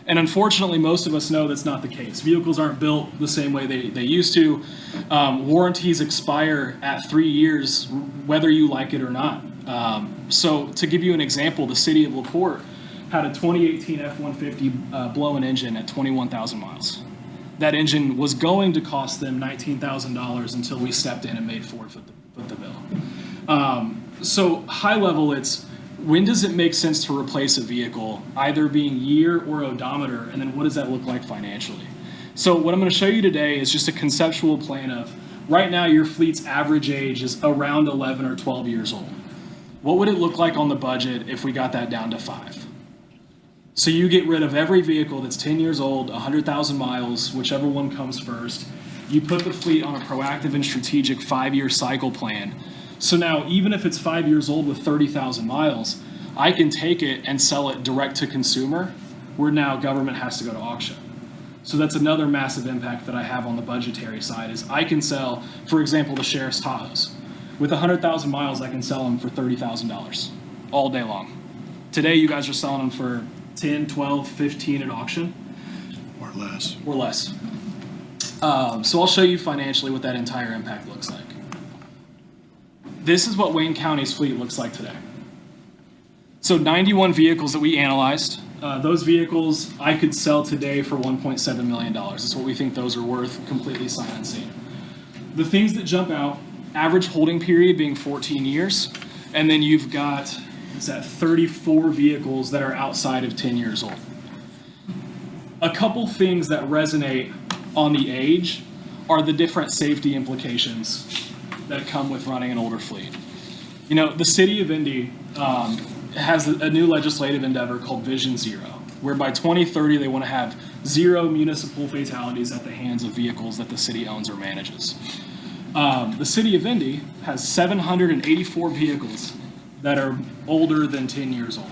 And unfortunately, most of us know that's not the case. Vehicles aren't built the same way they used to. Warranties expire at 3 years, whether you like it or not. So to give you an example, the city of LaPorte had a 2018 F-150 blow-in engine at 21,000 miles. That engine was going to cost them $19,000 until we stepped in and made Ford foot the bill. So high level, it's when does it make sense to replace a vehicle, either being year or odometer, and then what does that look like financially? So what I'm going to show you today is just a conceptual plan of, right now your fleet's average age is around 11 or 12 years old. What would it look like on the budget if we got that down to 5? So you get rid of every vehicle that's 10 years old, 100,000 miles, whichever one comes first. You put the fleet on a proactive and strategic 5-year cycle plan. So now, even if it's 5 years old with 30,000 miles, I can take it and sell it direct to consumer, where now government has to go to auction. So that's another massive impact that I have on the budgetary side is I can sell, for example, the Sheriff's Tahoes. With 100,000 miles, I can sell them for $30,000 all day long. Today, you guys are selling them for 10, 12, 15 at auction. Or less. Or less. So I'll show you financially what that entire impact looks like. This is what Wayne County's fleet looks like today. So 91 vehicles that we analyzed. Those vehicles I could sell today for $1.7 million. That's what we think those are worth, completely sight unseen. The things that jump out, average holding period being 14 years, and then you've got, is that 34 vehicles that are outside of 10 years old. A couple things that resonate on the age are the different safety implications that come with running an older fleet. You know, the city of Indy has a new legislative endeavor called Vision Zero, where by 2030 they want to have 0 municipal fatalities at the hands of vehicles that the city owns or manages. The city of Indy has 784 vehicles that are older than 10 years old.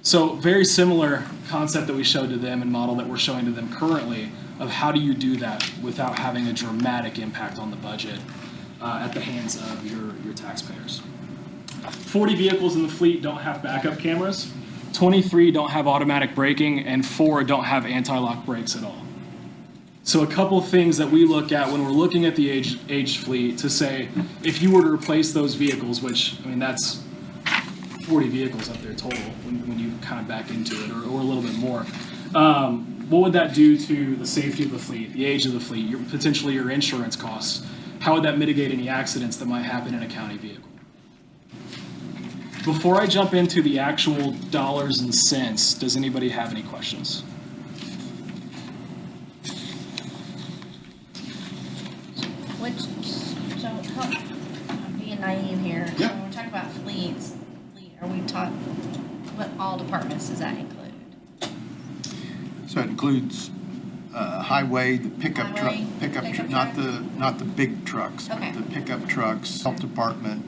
So very similar concept that we showed to them and model that we're showing to them currently of how do you do that without having a dramatic impact on the budget at the hands of your taxpayers. 40 vehicles in the fleet don't have backup cameras, 23 don't have automatic braking, and 4 don't have anti-lock brakes at all. So a couple of things that we look at when we're looking at the aged fleet to say, if you were to replace those vehicles, which, I mean, that's 40 vehicles up there total when you kind of back into it, or a little bit more. What would that do to the safety of the fleet, the age of the fleet, potentially your insurance costs? How would that mitigate any accidents that might happen in a county vehicle? Before I jump into the actual dollars and cents, does anybody have any questions? I'm being naive here. Yeah. So when we're talking about fleets, are we talking, what all departments does that include? So it includes highway, the pickup truck, not the big trucks, Okay. but the pickup trucks, health department,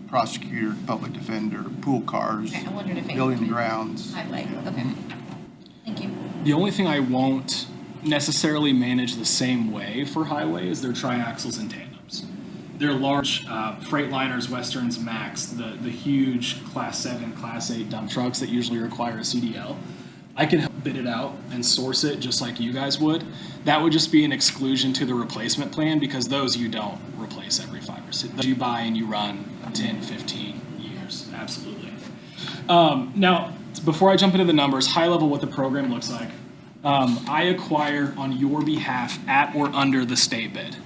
prosecutor, public defender, pool cars, Okay, I wondered if it building included grounds. Highway, okay. Thank you. The only thing I won't necessarily manage the same way for highway is their triaxles and tandems. They're large Freightliners, Westerns, Max, the huge Class 7, Class 8 dump trucks that usually require a CDL. I can help bid it out and source it just like you guys would. That would just be an exclusion to the replacement plan because those you don't replace every 5 or 6. Those you buy and you run 10, 15 years, absolutely. Now, before I jump into the numbers, high level what the program looks like. I acquire on your behalf at or under the state bid.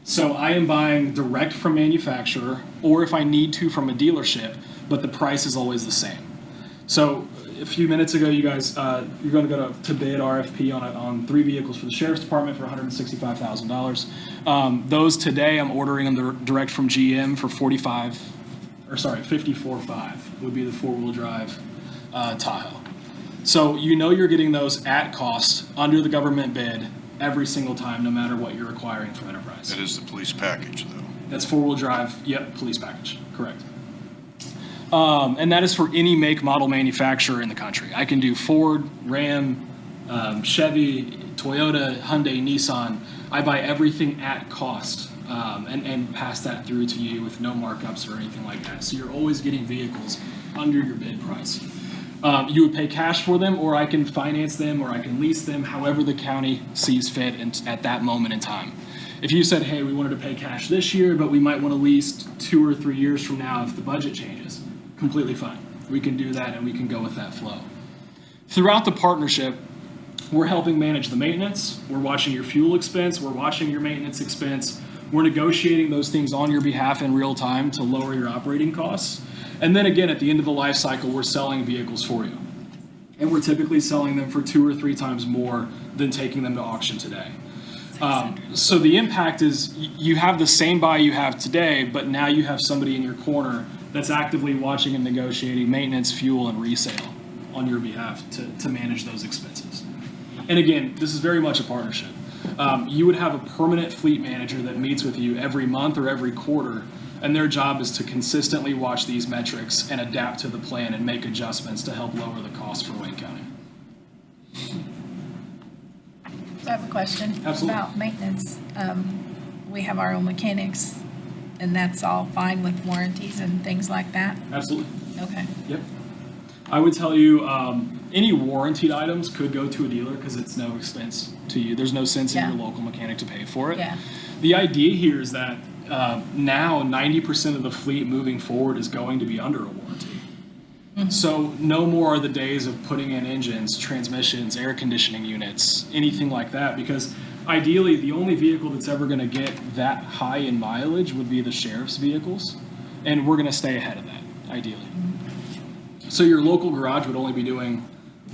So I am buying direct from manufacturer, or if I need to from a dealership, but the price is always the same. So a few minutes ago, you guys, you're going to go to bid RFP on 3 vehicles for the Sheriff's Department for $165,000. Those today, I'm ordering them direct from GM for $54,500 would be the 4-wheel drive Tahoe. So you know you're getting those at cost under the government bid every single time, no matter what you're acquiring from Enterprise. That is the police package, though. That's four-wheel drive, yep, police package, correct. And that is for any make, model, manufacturer in the country. I can do Ford, Ram, Chevy, Toyota, Hyundai, Nissan. I buy everything at cost and pass that through to you with no markups or anything like that. So you're always getting vehicles under your bid price. You would pay cash for them, or I can finance them, or I can lease them, however the county sees fit at that moment in time. If you said, hey, we wanted to pay cash this year, but we might want to lease 2 or 3 years from now if the budget changes, completely fine. We can do that and we can go with that flow. Throughout the partnership, we're helping manage the maintenance. We're watching your fuel expense. We're watching your maintenance expense. We're negotiating those things on your behalf in real time to lower your operating costs. And then again, at the end of the life cycle, we're selling vehicles for you. And we're typically selling them for 2 or 3 times more than taking them to auction today. So the impact is you have the same buy you have today, but now you have somebody in your corner that's actively watching and negotiating maintenance, fuel, and resale on your behalf to manage those expenses. And again, this is very much a partnership. You would have a permanent fleet manager that meets with you every month or every quarter, and their job is to consistently watch these metrics and adapt to the plan and make adjustments to help lower the cost for Wayne County. I have a question Absolutely. about maintenance. We have our own mechanics, and that's all fine with warranties and things like that? Absolutely. Okay. Yep. I would tell you any warranted items could go to a dealer because it's no expense to you. There's no sense in your local mechanic to pay for it. Yeah. The idea here is that now 90% of the fleet moving forward is going to be under a warranty. So no more are the days of putting in engines, transmissions, air conditioning units, anything like that, because ideally the only vehicle that's ever going to get that high in mileage would be the sheriff's vehicles, and we're going to stay ahead of that, ideally. So your local garage would only be doing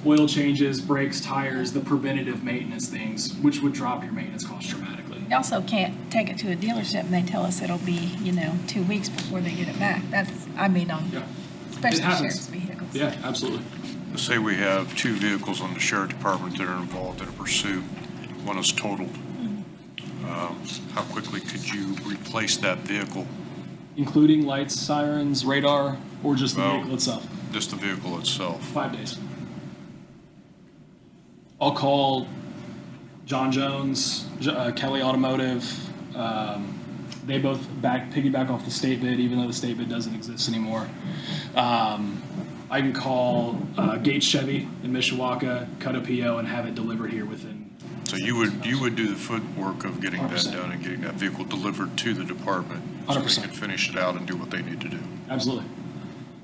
oil changes, brakes, tires, the preventative maintenance things, which would drop your maintenance costs dramatically. You also can't take it to a dealership and they tell us it'll be, 2 weeks before they get it back. Especially sheriff's vehicles. Yeah, absolutely. Let's say we have 2 vehicles on the sheriff department that are involved in a pursuit. One is totaled. How quickly could you replace that vehicle? Including lights, sirens, radar, or just the vehicle itself? Just the vehicle itself. 5 days. I'll call John Jones, Kelly Automotive. They both piggyback off the state bid, even though the state bid doesn't exist anymore. I can call Gates Chevy in Mishawaka, cut a PO, and have it delivered here within. So you would do the footwork of getting 100%. that done and getting that vehicle delivered to the department so 100%. they can finish it out and do what they need to do. Absolutely.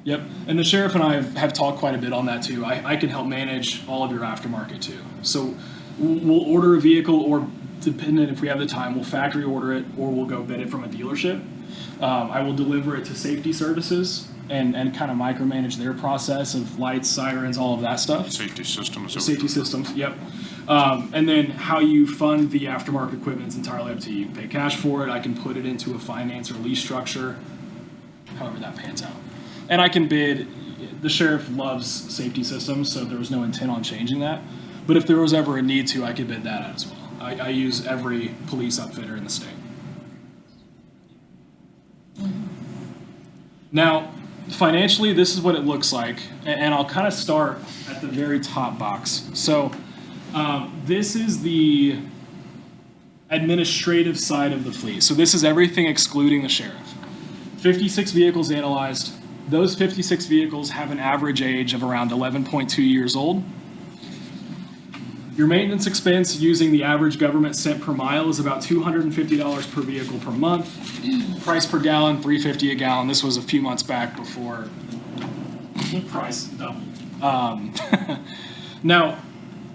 Yep. And the sheriff and I have talked quite a bit on that too. I can help manage all of your aftermarket too. So we'll order a vehicle, or depending if we have the time, we'll factory order it, or we'll go bid it from a dealership. I will deliver it to safety services and kind of micromanage their process of lights, sirens, all of that stuff. Safety systems. Safety systems, yep. And then how you fund the aftermarket equipment is entirely up to you. You pay cash for it. I can put it into a finance or lease structure, however that pans out. And I can bid. The sheriff loves safety systems, so there was no intent on changing that. But if there was ever a need to, I could bid that out as well. I use every police outfitter in the state. Now, financially, this is what it looks like. And I'll kind of start at the very top box. So this is the administrative side of the fleet. So this is everything excluding the sheriff. 56 vehicles analyzed. Those 56 vehicles have an average age of around 11.2 years old. Your maintenance expense using the average government cent per mile is about $250 per vehicle per month. Price per gallon, $3.50 a gallon. This was a few months back before the price doubled. Now,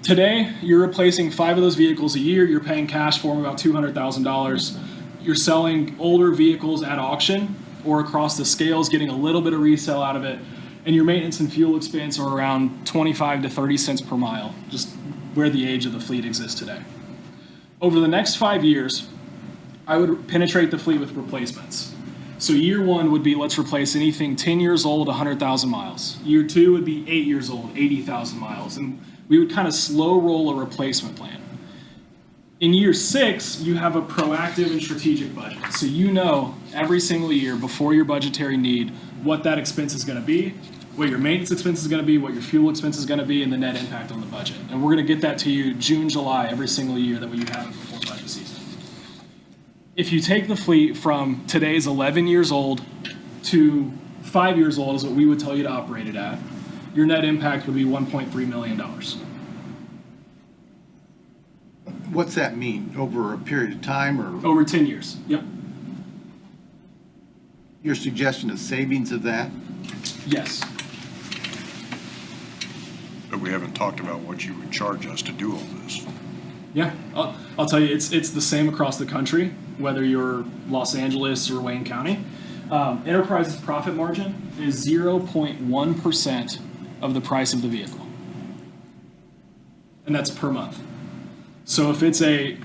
today, you're replacing 5 of those vehicles a year. You're paying cash for them about $200,000. You're selling older vehicles at auction or across the scales, getting a little bit of resale out of it. And your maintenance and fuel expense are around 25 to 30 cents per mile, just where the age of the fleet exists today. Over the next 5 years, I would penetrate the fleet with replacements. So year 1 would be, let's replace anything 10 years old, 100,000 miles. Year 2 would be 8 years old, 80,000 miles. And we would kind of slow roll a replacement plan. In year 6, you have a proactive and strategic budget. So you know every single year before your budgetary need what that expense is going to be, what your maintenance expense is going to be, what your fuel expense is going to be, and the net impact on the budget. And we're going to get that to you June, July, every single year that way you have it before budget season. If you take the fleet from today's 11 years old to 5 years old is what we would tell you to operate it at, your net impact would be $1.3 million. What's that mean? Over a period of time or Over 10 years, yep. your suggestion of savings of that? Yes. But we haven't talked about what you would charge us to do all this. Yeah, I'll tell you, it's the same across the country, whether you're Los Angeles or Wayne County. Enterprise's profit margin is 0.1% of the price of the vehicle. And that's per month. So if it's a,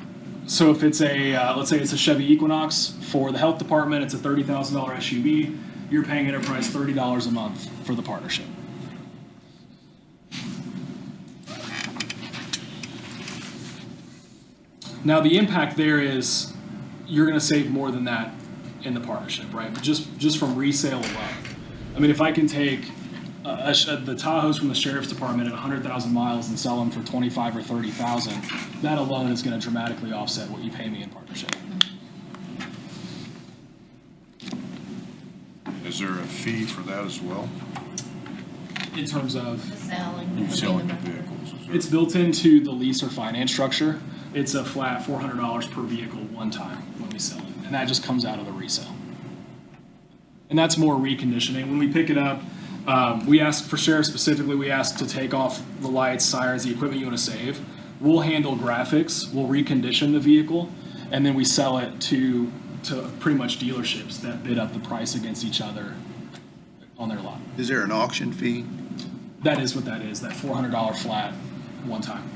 let's say it's a Chevy Equinox for the health department, it's a $30,000 SUV, you're paying Enterprise $30 a month for the partnership. Now the impact there is you're going to save more than that in the partnership, right? Just from resale alone. I mean, if I can take the Tahoes from the sheriff's department at 100,000 miles and sell them for 25 or 30,000, that alone is going to dramatically offset what you pay me in partnership. Is there a fee for that as well? In terms of Selling. You selling the vehicles? Is there- it's built into the lease or finance structure. It's a flat $400 per vehicle one time when we sell it, and that just comes out of the resale. And that's more reconditioning. When we pick it up, we ask for sheriff specifically. We ask to take off the lights, sirens, the equipment you want to save. We'll handle graphics. We'll recondition the vehicle, and then we sell it to pretty much dealerships that bid up the price against each other on their lot. Is there an auction fee? That is what that is. That $400 flat one time.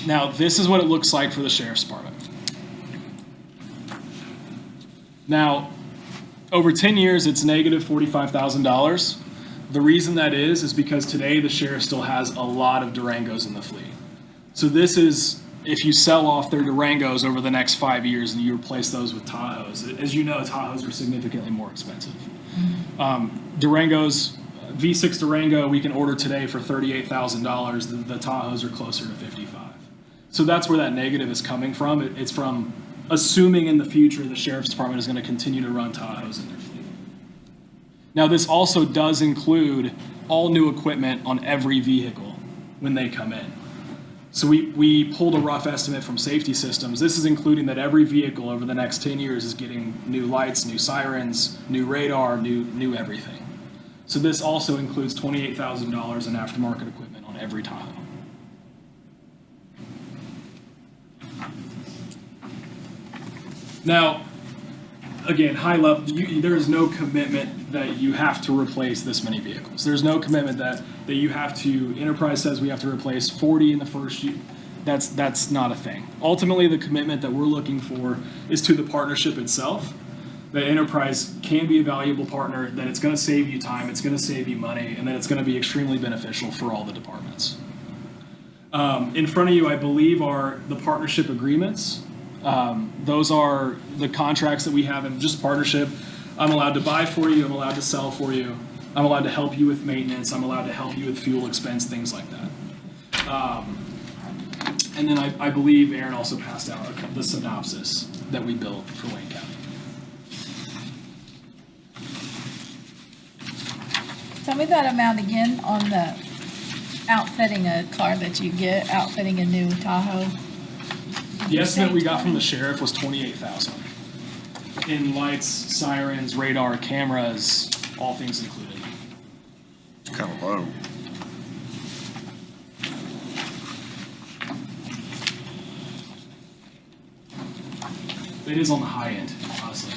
Now, this is what it looks like for the sheriff's department. Now, over 10 years, it's negative $45,000. The reason that is because today the sheriff still has a lot of Durangos in the fleet. So this is, if you sell off their Durangos over the next 5 years and you replace those with Tahoes, as you know, Tahoes are significantly more expensive. Durangos, V6 Durango, we can order today for $38,000. The Tahoes are closer to $55,000. So that's where that negative is coming from. It's from assuming in the future the sheriff's department is going to continue to run Tahoes in their fleet. Now, this also does include all new equipment on every vehicle when they come in. So we pulled a rough estimate from Safety Systems. This is including that every vehicle over the next 10 years is getting new lights, new sirens, new radar, new everything. So this also includes $28,000 in aftermarket equipment on every Tahoe. Now, again, high level, there is no commitment that you have to replace this many vehicles. There's no commitment that you have to, Enterprise says we have to replace 40 in the first year. That's not a thing. Ultimately, the commitment that we're looking for is to the partnership itself, that Enterprise can be a valuable partner, that it's going to save you time, it's going to save you money, and that it's going to be extremely beneficial for all the departments. In front of you, I believe, are the partnership agreements. Those are the contracts that we have in just partnership. I'm allowed to buy for you. I'm allowed to sell for you. I'm allowed to help you with maintenance. I'm allowed to help you with fuel expense, things like that. And then I believe Aaron also passed out the synopsis that we built for Wayne County. Tell me that amount again on the outfitting a car that you get, outfitting a new Tahoe. The estimate we got from the sheriff was $28,000 in lights, sirens, radar, cameras, all things included. It's kind of low. It is on the high end, honestly.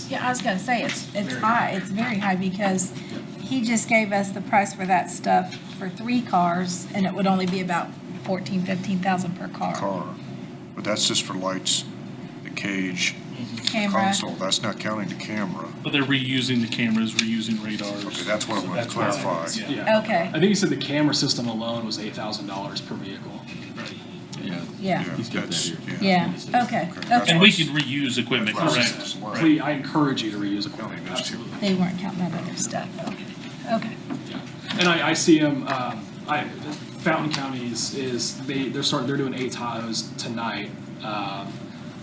Yeah, I was gonna say, it's Very high, it's very high, because he just gave us the price for that stuff for 3 cars, and it would only be about $14,000, $15,000 per car. But that's just for lights, the cage, Camera. console. That's not counting the camera. But they're reusing the cameras, reusing radars. Okay, that's what I wanted to That's what it clarify. is, Yeah. Okay, I think he said the camera system alone was $8,000 per vehicle. yeah, That's, yeah, okay. that's And what we I- can reuse equipment, that's what I correct? was wondering. Please, I encourage you to reuse equipment, Counting those two. absolutely. They weren't counting that other stuff, okay. And I see them, Fountain County they're doing 8 Tahoes tonight.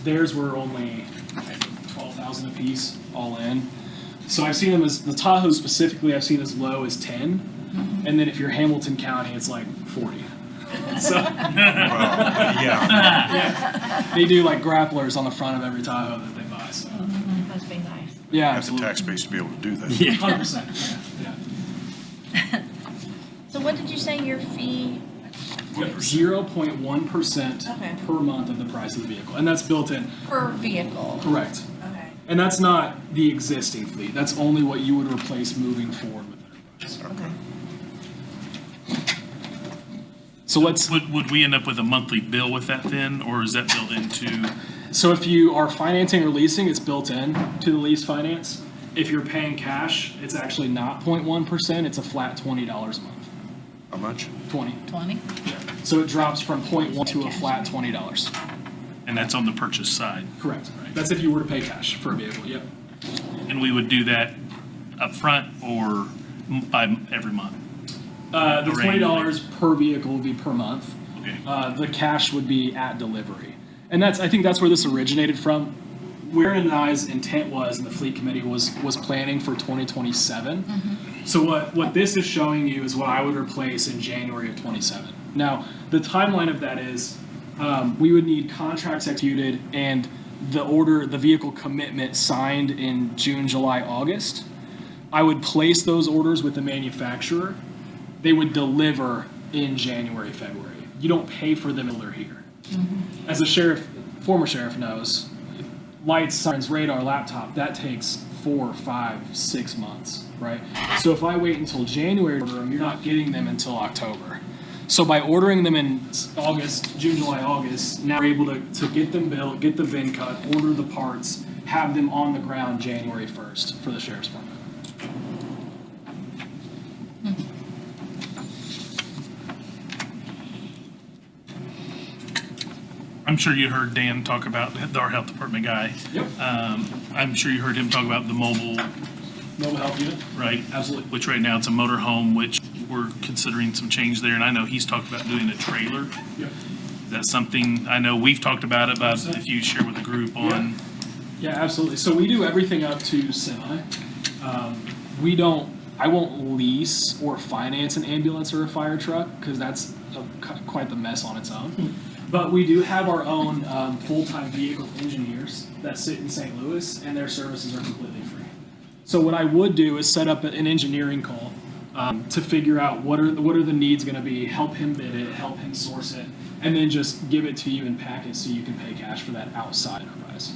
Theirs were only 12,000 apiece, all in. So I've seen them the Tahoes specifically, I've seen as low as 10. And then if you're Hamilton County, it's like 40. So, yeah. they do like grapplers on the front of every Tahoe that they buy, so. Must be nice. Yeah, Have the absolutely. tax base to be able to do that. 100%, yeah. So what did you say your fee? 0.1% Okay. per month of the price of the vehicle, and that's built in. Per vehicle? Correct. Okay. And that's not the existing fleet. That's only what you would replace moving forward with enterprise. Okay. So let's. Would we end up with a monthly bill with that then, or is that built into? So if you are financing or leasing, it's built in to the lease finance. If you're paying cash, it's actually not 0.1%. It's a flat $20 a month. How much? 20. 20? So it drops from 0.1 to a flat $20. And that's on the purchase side. Correct. That's if you were to pay cash for a vehicle. Yep. And we would do that upfront or by every month? The Or annually? $20 per vehicle would be per month. Okay. The cash would be at delivery. And I think that's where this originated from. Where and I's intent was, and the fleet committee was planning for 2027. So what this is showing you is what I would replace in January of 27. Now, the timeline of that is we would need contracts executed and the vehicle commitment signed in June, July, August. I would place those orders with the manufacturer. They would deliver in January, February. You don't pay for them until they're here. As the former sheriff knows, lights, sirens, radar, laptop, that takes 4, 5, 6 months, right? So if I wait until January to order them, you're not getting them until October. So by ordering them in August, June, July, August, now we're able to get them built, get the VIN cut, order the parts, have them on the ground January 1st for the sheriff's department. I'm sure you heard Dan talk about our health department guy. Yep. I'm sure you heard him talk about the mobile, Mobile health unit? right? Absolutely. Which right now it's a motor home, which we're considering some change there. And I know he's talked about doing a trailer. Yep. Is that something, I know we've talked about it, but if you share with the group on, Yeah, absolutely. So we do everything up to semi. I won't lease or finance an ambulance or a fire truck because that's quite the mess on its own. But we do have our own full-time vehicle engineers that sit in St. Louis, and their services are completely free. So what I would do is set up an engineering call to figure out what are the needs going to be, help him bid it, help him source it, and then just give it to you in package so you can pay cash for that outside enterprise.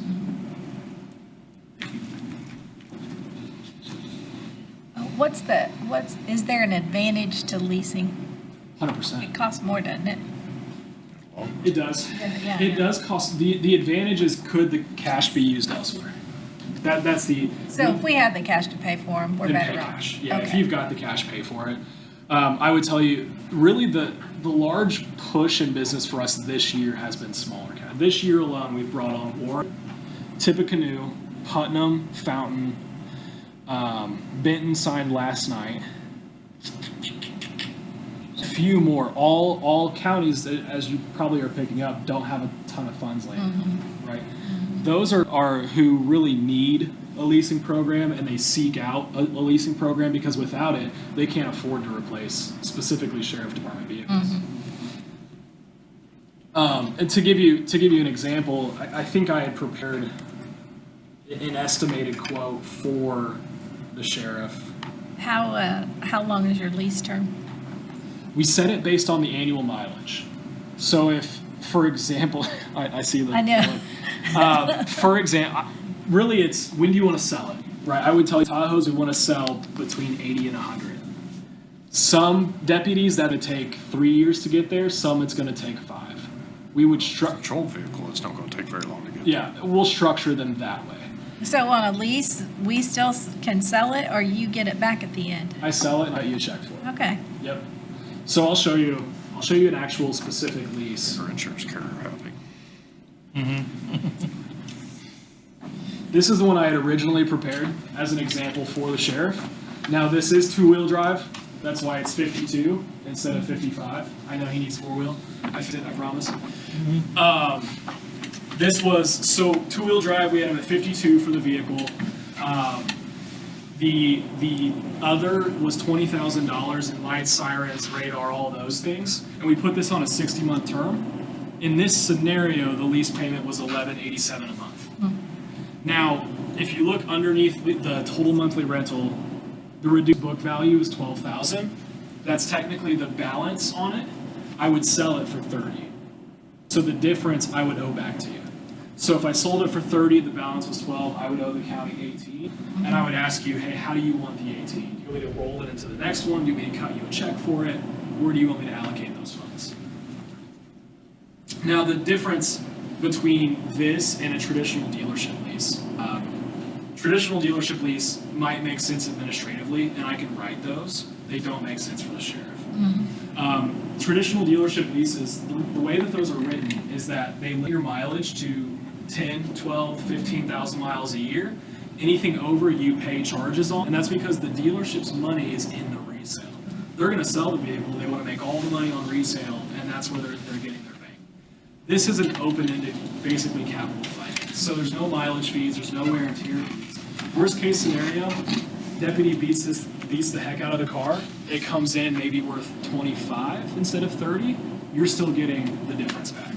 Is there an advantage to leasing? 100%. It costs more, doesn't it? It does. Yeah. It does cost. The advantage is could the cash be used elsewhere? That's the. So if we have the cash to pay for them, we're then better pay off. cash. Yeah, if Okay. you've got the cash, pay for it. I would tell you, really the large push in business for us this year has been smaller cat. This year alone, we've brought on Warren, Tippecanoe, Putnam, Fountain, Benton signed last night. A few more. All counties, as you probably are picking up, don't have a ton of funds laying, right? Those are who really need a leasing program, and they seek out a leasing program because without it, they can't afford to replace specifically sheriff department vehicles. And to give you an example, I think I had prepared an estimated quote for the sheriff. How long is your lease term? We set it based on the annual mileage. So if, for example, I see the. I know. For example, really it's when do you want to sell it, right? I would tell you Tahoes we want to sell between 80 and 100. Some deputies that would take 3 years to get there, some it's going to take 5. we would structure, Patrol vehicle, it's not gonna take very long to get. yeah, we'll structure them that way. So on a lease, we still can sell it, or you get it back at the end? I sell it and I get you a check for it. Okay. Yep. So I'll show you an actual specific lease. Your insurance carrier happy. This is the one I had originally prepared as an example for the sheriff. Now this is two-wheel drive. That's why it's 52 instead of 55. I know he needs four-wheel. I did, I promise. This was, so two-wheel drive, we had him at 52 for the vehicle. The other was $20,000 in lights, sirens, radar, all those things. And we put this on a 60-month term. In this scenario, the lease payment was $11.87 a month. Now, if you look underneath the total monthly rental, the reduced book value is $12,000. That's technically the balance on it. I would sell it for $30,000. So the difference I would owe back to you. So if I sold it for $30,000, the balance was $12,000, I would owe the county $18,000. And I would ask you, hey, how do you want the $18,000? Do you want me to roll it into the next one? Do you want me to cut you a check for it? Or do you want me to allocate those funds? Now, the difference between this and a traditional dealership lease. Traditional dealership lease might make sense administratively, and I can write those. They don't make sense for the sheriff. Traditional dealership leases, the way that those are written is that they limit your mileage to 10, 12, 15,000 miles a year. Anything over, you pay charges on, and that's because the dealership's money is in the resale. They're going to sell the vehicle, they want to make all the money on resale, and that's where they're getting their bank. This is an open-ended, basically capital finance. So there's no mileage fees, there's no wear and tear fees. Worst case scenario, deputy beats the heck out of the car. It comes in maybe worth 25 instead of 30. You're still getting the difference back.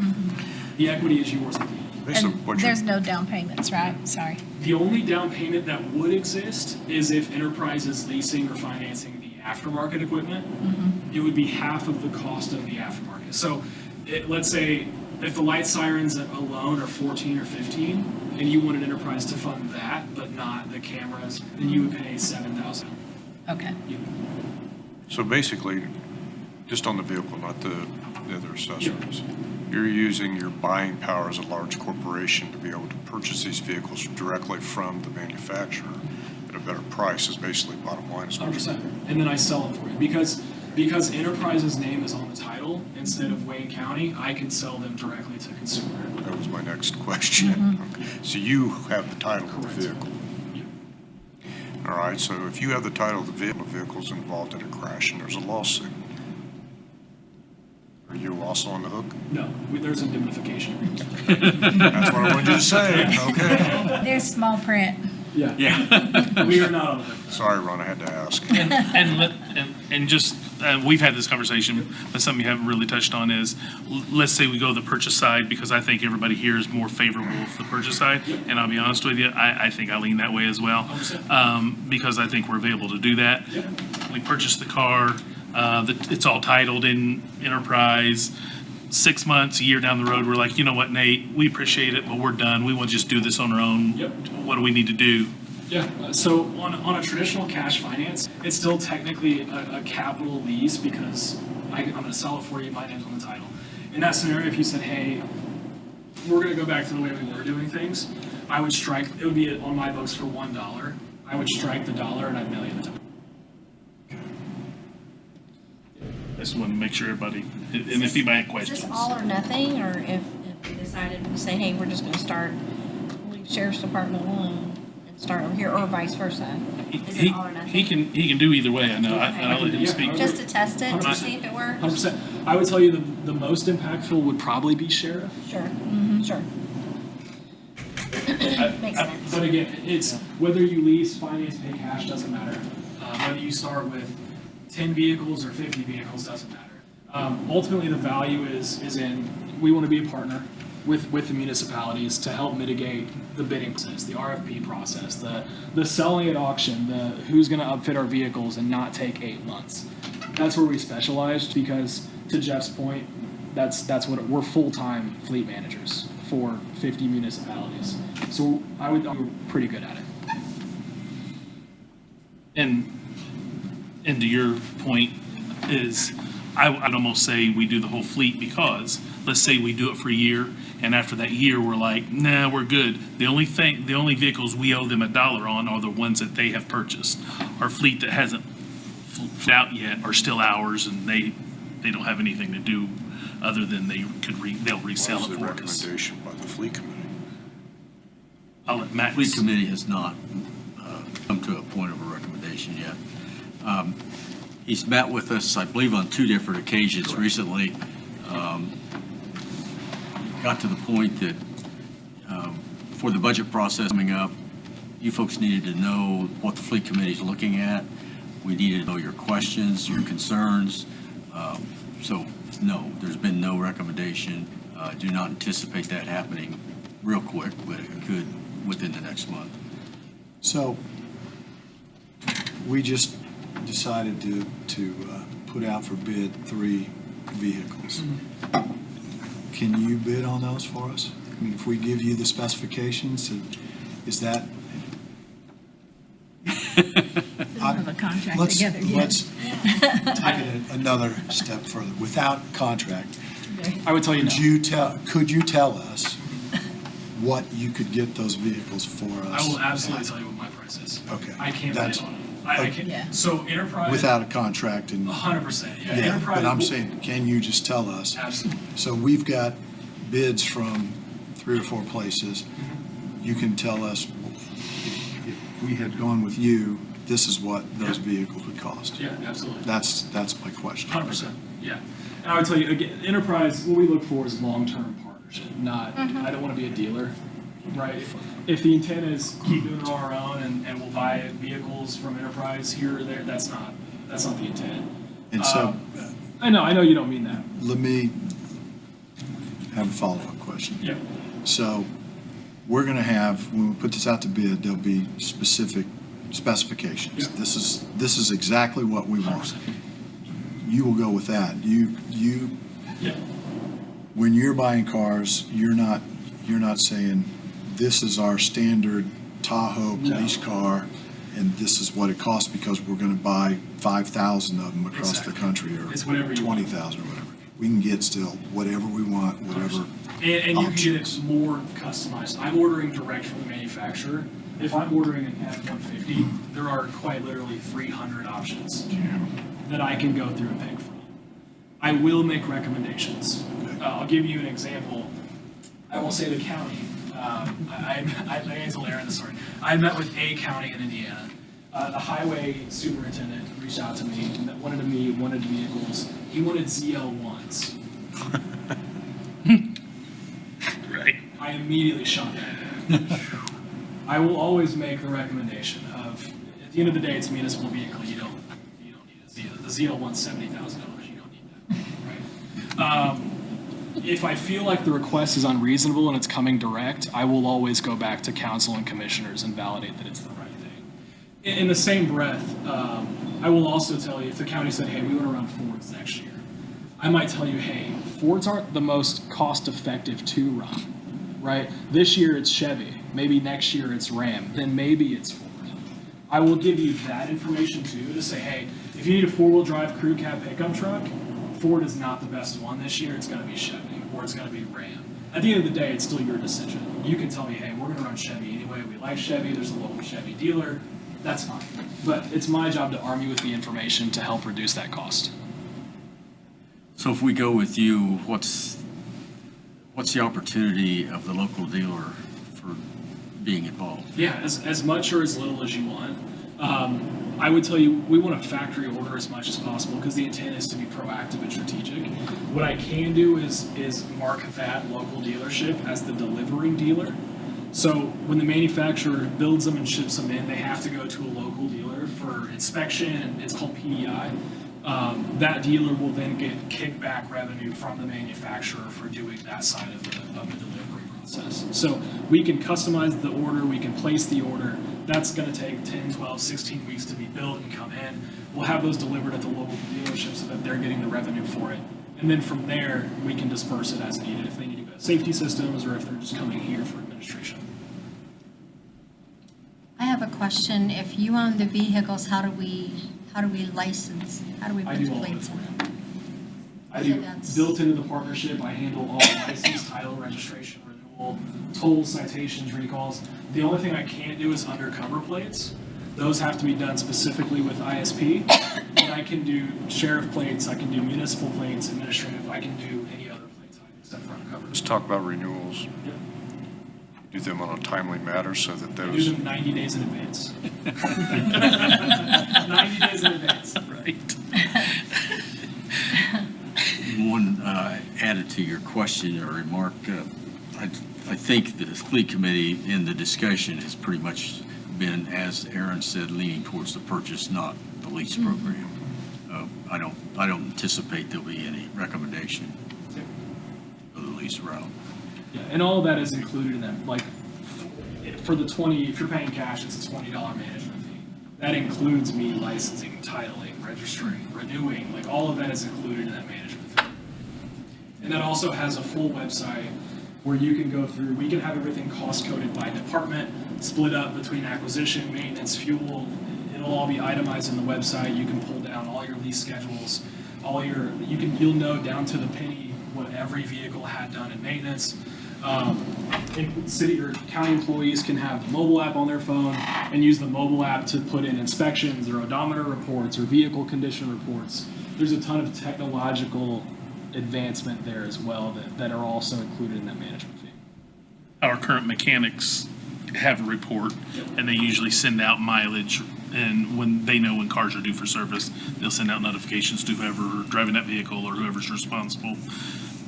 The equity is yours. And there's no down payments, right? Sorry. The only down payment that would exist is if Enterprise is leasing or financing the aftermarket equipment. It would be half of the cost of the aftermarket. So let's say if the light sirens alone are 14 or 15, and you wanted Enterprise to fund that, but not the cameras, then you would pay $7,000. Okay. So basically, just on the vehicle, not the other accessories, you're using your buying power as a large corporation to be able to purchase these vehicles directly from the manufacturer at a better price is basically bottom line. 100%. And then I sell them for you. Because Enterprise's name is on the title instead of Wayne County, I can sell them directly to consumer. That was my next question. Okay. So you have the title of the vehicle. All right, so if you have the title of the vehicle's involved in a crash and there's a lawsuit, are you also on the hook? No, there's indemnification. That's what I wanted you to say. Okay. There's small print. Yeah. We are not on the hook. Sorry, Ron, I had to ask. And just, we've had this conversation, but something you haven't really touched on is, let's say we go the purchase side, because I think everybody here is more favorable for the purchase side. And I'll be honest with you, I think I lean that way as well, because I think we're available to do that. We purchase the car, it's all titled in Enterprise. 6 months, a year down the road, we're like, you know what, Nate, we appreciate it, but we're done. We want to just do this on our own. What do we need to do? Yeah, so on a traditional cash finance, it's still technically a capital lease because I'm going to sell it for you, my name's on the title. In that scenario, if you said, hey, we're going to go back to the way we were doing things, I would strike, it would be on my books for $1. I would strike the dollar and I'd mail you the title. I just want to make sure everybody, and if anybody had Is questions. this all or nothing, or if we decided to say, hey, we're just gonna start, leave sheriff's department alone and start over here, or vice versa? Is it all or nothing? He can do either way, I know, I'll let him speak. Just to test it, to see if it works? 100%. I would tell you the most impactful would probably be sheriff. Sure, sure. Makes sense. But again, it's whether you lease, finance, pay cash, doesn't matter. Whether you start with 10 vehicles or 50 vehicles, doesn't matter. Ultimately, the value is in, we want to be a partner with the municipalities to help mitigate the bidding process, the RFP process, the selling at auction, the who's going to upfit our vehicles and not take 8 months. That's where we specialize because, to Jeff's point, that's what we're full-time fleet managers for 50 municipalities. So I would we're pretty good at it. And to your point is, I'd almost say we do the whole fleet because let's say we do it for a year, and after that year, we're like, nah, we're good. The only vehicles we owe them $1 on are the ones that they have purchased. Our fleet that hasn't flew out yet are still ours, and they don't have anything to do other than they'll resell What was it the for us. recommendation by the fleet committee? I'll let Matt. Fleet committee has not come to a point of a recommendation yet. He's met with us, I believe, on 2 different occasions recently. Got to the point that for the budget process coming up, you folks needed to know what the fleet committee is looking at. We needed to know your questions, your concerns. So, no, there's been no recommendation. Do not anticipate that happening real quick, but it could within the next month. So we just decided to put out for bid 3 vehicles. Can you bid on those for us? I mean, if we give you the specifications, is that? Didn't have a contract Let's together yet. take it another step further. Without contract, I would tell you no. could you tell us what you could get those vehicles for us? I will absolutely tell you what my price is. Okay. I can't That's- bid on it. I can't. Yeah. So Enterprise. Without a contract and. 100%. Yeah. Yeah, Enterprise but I'm will- saying, can you just tell us? Absolutely. So we've got bids from 3 or 4 places. You can tell us, if we had gone with you, this is what those vehicles would cost. Yeah, absolutely. That's my question. 100%. Yeah. And I would tell you again, Enterprise. What we look for is long-term partnership. Not. I don't want to be a dealer, right? If the intent is keep doing it on our own and we'll buy vehicles from Enterprise here or there, that's not the intent. And so, I know you don't mean that. let me have a follow-up question. Yeah. So we're going to have, when we put this out to bid, there'll be specific specifications. Yeah. This is exactly what we want. 100%. You will go with that. You Yeah. when you're buying cars, you're not saying, this is our standard Tahoe police car, and this is what it costs because we're going to buy 5,000 of them across the country, or It's whatever you want. 20,000 or whatever. We can get still whatever we want, whatever And you can get options. it more customized. I'm ordering direct from the manufacturer. If I'm ordering an F-150, there are quite literally 300 options that I can go through and pick from. I will make recommendations. I'll give you an example. I won't say the county. I told Aaron the story. I met with a county in Indiana. The highway superintendent reached out to me and wanted to meet, wanted vehicles. He wanted ZL1s. Right. I immediately shot that. I will always make the recommendation of, at the end of the day, it's a municipal vehicle. You don't need a ZL. The ZL1's $70,000. You don't need that, right? If I feel like the request is unreasonable and it's coming direct, I will always go back to council and commissioners and validate that it's the right thing. In the same breath, I will also tell you, if the county said, hey, we want to run Fords next year, I might tell you, hey, Fords aren't the most cost-effective to run, right? This year it's Chevy, maybe next year it's Ram, then maybe it's Ford. I will give you that information too, to say, hey, if you need a 4-wheel drive crew cab pickup truck, Ford is not the best one this year, it's gonna be Chevy, or it's gonna be Ram. At the end of the day, it's still your decision. You can tell me, hey, we're gonna run Chevy anyway, we like Chevy, there's a local Chevy dealer, that's fine. But it's my job to arm you with the information to help reduce that cost. So if we go with you, what's the opportunity of the local dealer for being involved? Yeah, as much or as little as you want. I would tell you, we want to factory order as much as possible because the intent is to be proactive and strategic. What I can do is mark that local dealership as the delivering dealer. So when the manufacturer builds them and ships them in, they have to go to a local dealer for inspection, and it's called PDI. That dealer will then get kickback revenue from the manufacturer for doing that side of the delivery process. So we can customize the order, we can place the order. That's going to take 10, 12, 16 weeks to be built and come in. We'll have those delivered at the local dealership so that they're getting the revenue for it. And then from there, we can disperse it as needed if they need to go to safety systems or if they're just coming here for administration. I have a question. If you own the vehicles, how do we license? How do we I put do the all of it plates for on? you. I So do, that's- built into the partnership, I handle all license, title, registration, renewal, tolls, citations, recalls. The only thing I can't do is undercover plates. Those have to be done specifically with ISP. But I can do sheriff plates, I can do municipal plates, administrative, I can do any other plate type except for undercover. Let's talk about renewals. Yep. Do them on a timely matter so that I do those, them 90 days in advance. 90 days in advance. Right. One added to your question or remark, I think the fleet committee in the discussion has pretty much been, as Aaron said, leaning towards the purchase, not the lease program. I don't anticipate there'll be any recommendation for the lease route. Yeah, and all of that is included in that, like, for the 20, if you're paying cash, it's a $20 management fee. That includes me licensing, titling, registering, renewing, like, all of that is included in that management fee. And that also has a full website where you can go through, we can have everything cost coded by department, split up between acquisition, maintenance, fuel. It'll all be itemized in the website. You can pull down all your lease schedules, you'll know down to the penny what every vehicle had done in maintenance. City or county employees can have the mobile app on their phone and use the mobile app to put in inspections or odometer reports or vehicle condition reports. There's a ton of technological advancement there as well that are also included in that management fee. Our current mechanics have a report, and they usually send out mileage, and when they know when cars are due for service, they'll send out notifications to whoever driving that vehicle or whoever's responsible.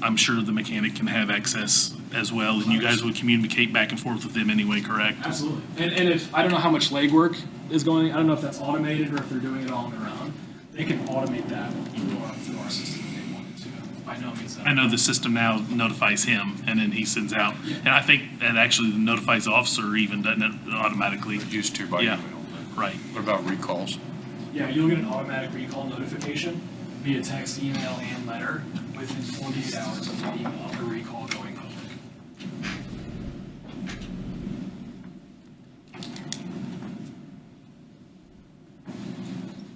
I'm sure the mechanic can have access as well, and you guys would communicate back and forth with them anyway, correct? Absolutely. And if, I don't know how much legwork is going, I don't know if that's automated or if they're doing it all on their own. They can automate that through our system if they wanted to. By no means. I know the system now notifies him, and then he sends out, and I think that actually notifies the officer even, doesn't it, automatically? it used to by Yeah. email. Right. What about recalls? Yeah, you'll get an automatic recall notification via text, email, and letter within 48 hours of the email of the recall going public.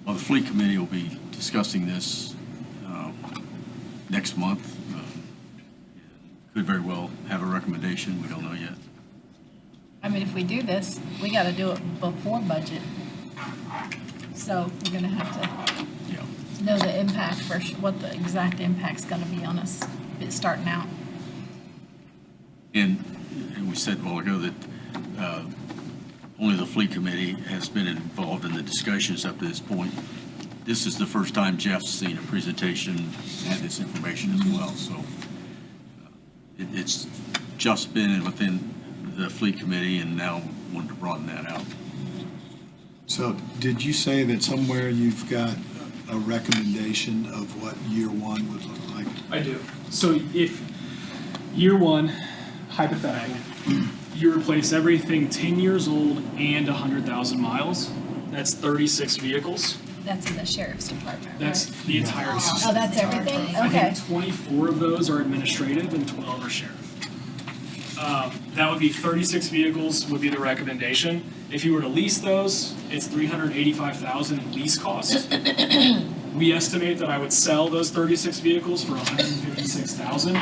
Well, the fleet committee will be discussing this next month. Could very well have a recommendation, we don't know yet. I mean, if we do this, we gotta do it before budget. So we're gonna have to Yeah. know the impact first, what the exact impact's gonna be on us starting out. And we said a while ago that only the fleet committee has been involved in the discussions up to this point. This is the first time Jeff's seen a presentation, had this information as well, so it's just been within the fleet committee and now wanted to broaden that out. So did you say that somewhere you've got a recommendation of what year one would look like? I do. So if year one, hypothetically, you replace everything 10 years old and 100,000 miles, that's 36 vehicles. That's in the sheriff's department, That's right? the entire system. Oh, that's everything? I Okay. think 24 of those are administrative and 12 are sheriff. That would be 36 vehicles would be the recommendation. If you were to lease those, it's $385,000 in lease costs. We estimate that I would sell those 36 vehicles for $156,000.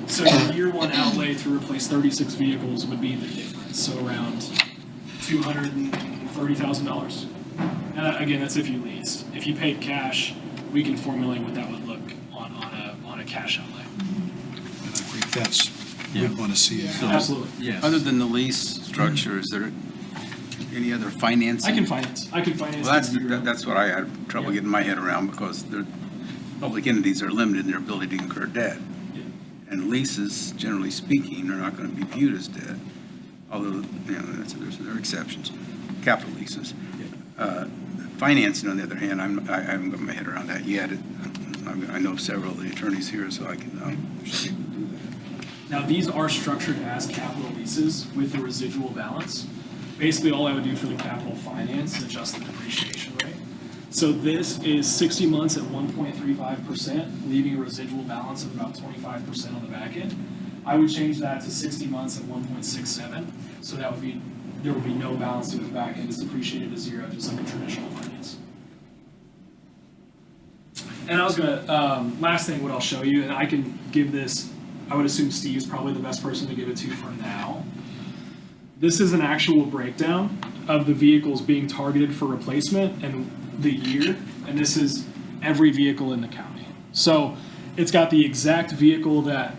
So your year one outlay to replace 36 vehicles would be the difference, so around $230,000. And again, that's if you leased. If you paid cash, we can formulate what that would look on a cash outlay. And I think that's, we'd want to see that. Absolutely. Yes. Other than the lease structure, is there any other financing? I can finance. Well, that's what I had trouble getting my head around, because they're, public entities are limited in their ability to incur debt. And leases, generally speaking, are not going to be viewed as debt, although, you know, there are exceptions, capital leases. Financing, on the other hand, I haven't got my head around that yet. I know several of the attorneys here, so I can show you how to do that. Now, these are structured as capital leases with the residual balance. Basically, all I would do for the capital finance is adjust the depreciation rate. So this is 60 months at 1.35%, leaving a residual balance of about 25% on the back end. I would change that to 60 months at 1.67, so that would be, there would be no balance to the back end. It's depreciated to zero, just like a traditional finance. And I was gonna, last thing, what I'll show you, and I can give this, I would assume Steve's probably the best person to give it to for now. This is an actual breakdown of the vehicles being targeted for replacement and the year, and this is every vehicle in the county. So it's got the exact vehicle that,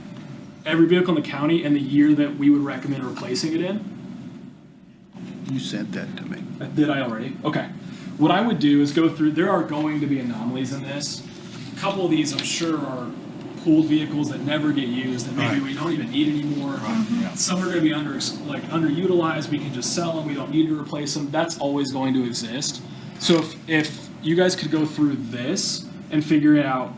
every vehicle in the county and the year that we would recommend replacing it in. You sent that to me. Did I already? Okay. What I would do is go through, there are going to be anomalies in this. A couple of these, I'm sure, are pooled vehicles that never get used, that maybe we don't even need anymore. Some are going to be underutilized. We can just sell them. We don't need to replace them. That's always going to exist. So if you guys could go through this and figure out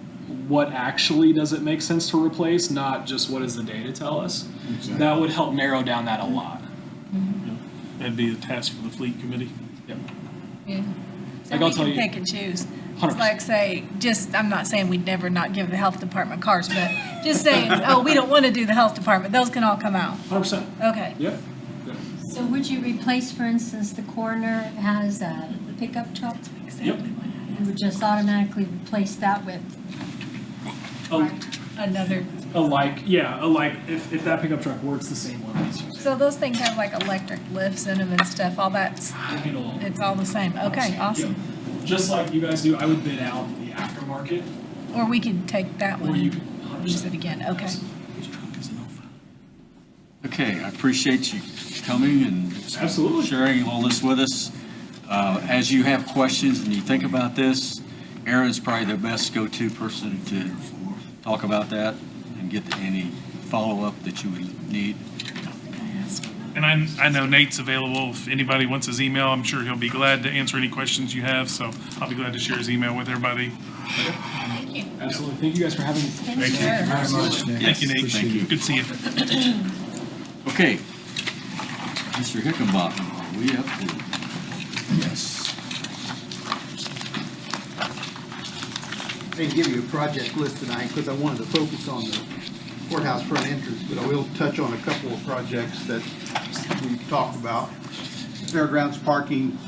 what actually does it make sense to replace, not just what does the data tell us, Exactly. that would help narrow down that a lot. That'd be a task for the fleet committee. Yep. Yeah. So Like, I'll we tell can you- pick and choose. 100%. It's like say, I'm not saying we'd never not give the health department cars, but just saying, oh, we don't want to do the health department, those can all come out. 100%. Okay. Yep. So would you replace, for instance, the coroner has a pickup truck? Yep. You would just automatically replace that with Another, if that pickup truck works the same one. so those things have like electric lifts in them and stuff, all that's, it's all the same. Okay, awesome. Just like you guys do, I would bid out the aftermarket. Or we could take that Or one you and use it again, okay. Okay, I appreciate you coming and Absolutely. sharing all this with us. As you have questions and you think about this, Aaron's probably the best go-to person to talk about that and get any follow-up that you would need. And I know Nate's available. If anybody wants his email, I'm sure he'll be glad to answer any questions you have. So I'll be glad to share his email with everybody. Thank you. Absolutely. Thank you guys for having me. Thank you very much. Thank you, Nate. Thank you. Good to see you. Okay. Mr. Hickenbottom, are we up to? Yes. I didn't give you a project list tonight because I wanted to focus on the courthouse front entrance, but I will touch on a couple of projects that we talked about. Fairgrounds parking,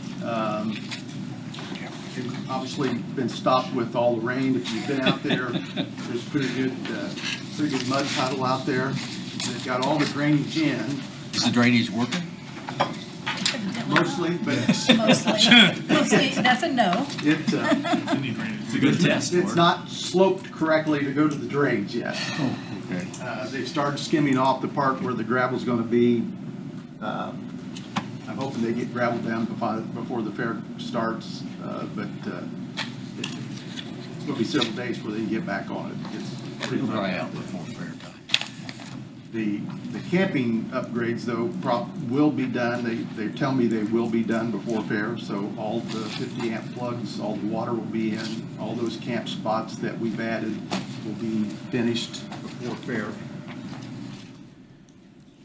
it's obviously been stopped with all the rain. If you've been out there, there's pretty good mud puddle out there. They've got all the drainage in. Is the drainage working? Mostly, but Mostly, that's a no. it's a good test for It's it. not sloped correctly to go to the drains yet. Oh, okay. They've started skimming off the part where the gravel's gonna be. I'm hoping they get gravel down before the fair starts, but it'll be several days before they can get back on it. It's pretty It'll dry rough out before fair time. The camping upgrades, though, will be done. They tell me they will be done before fair, so all the 50 amp plugs, all the water will be in, all those camp spots that we've added will be finished before fair.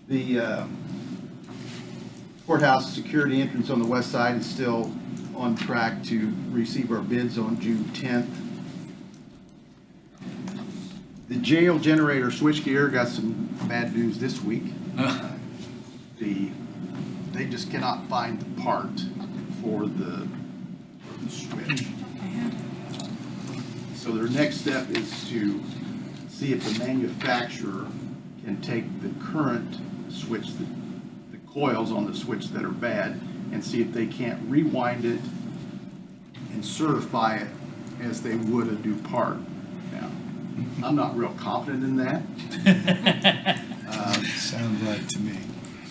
The courthouse security entrance on the west side is still on track to receive our bids on June 10th. The jail generator switchgear got some bad news this week. They just cannot find the part for the switch. So their next step is to see if the manufacturer can take the current switch, the coils on the switch that are bad, and see if they can't rewind it and certify it as they would a new part. Now, I'm not real confident in that. Sounds right to me.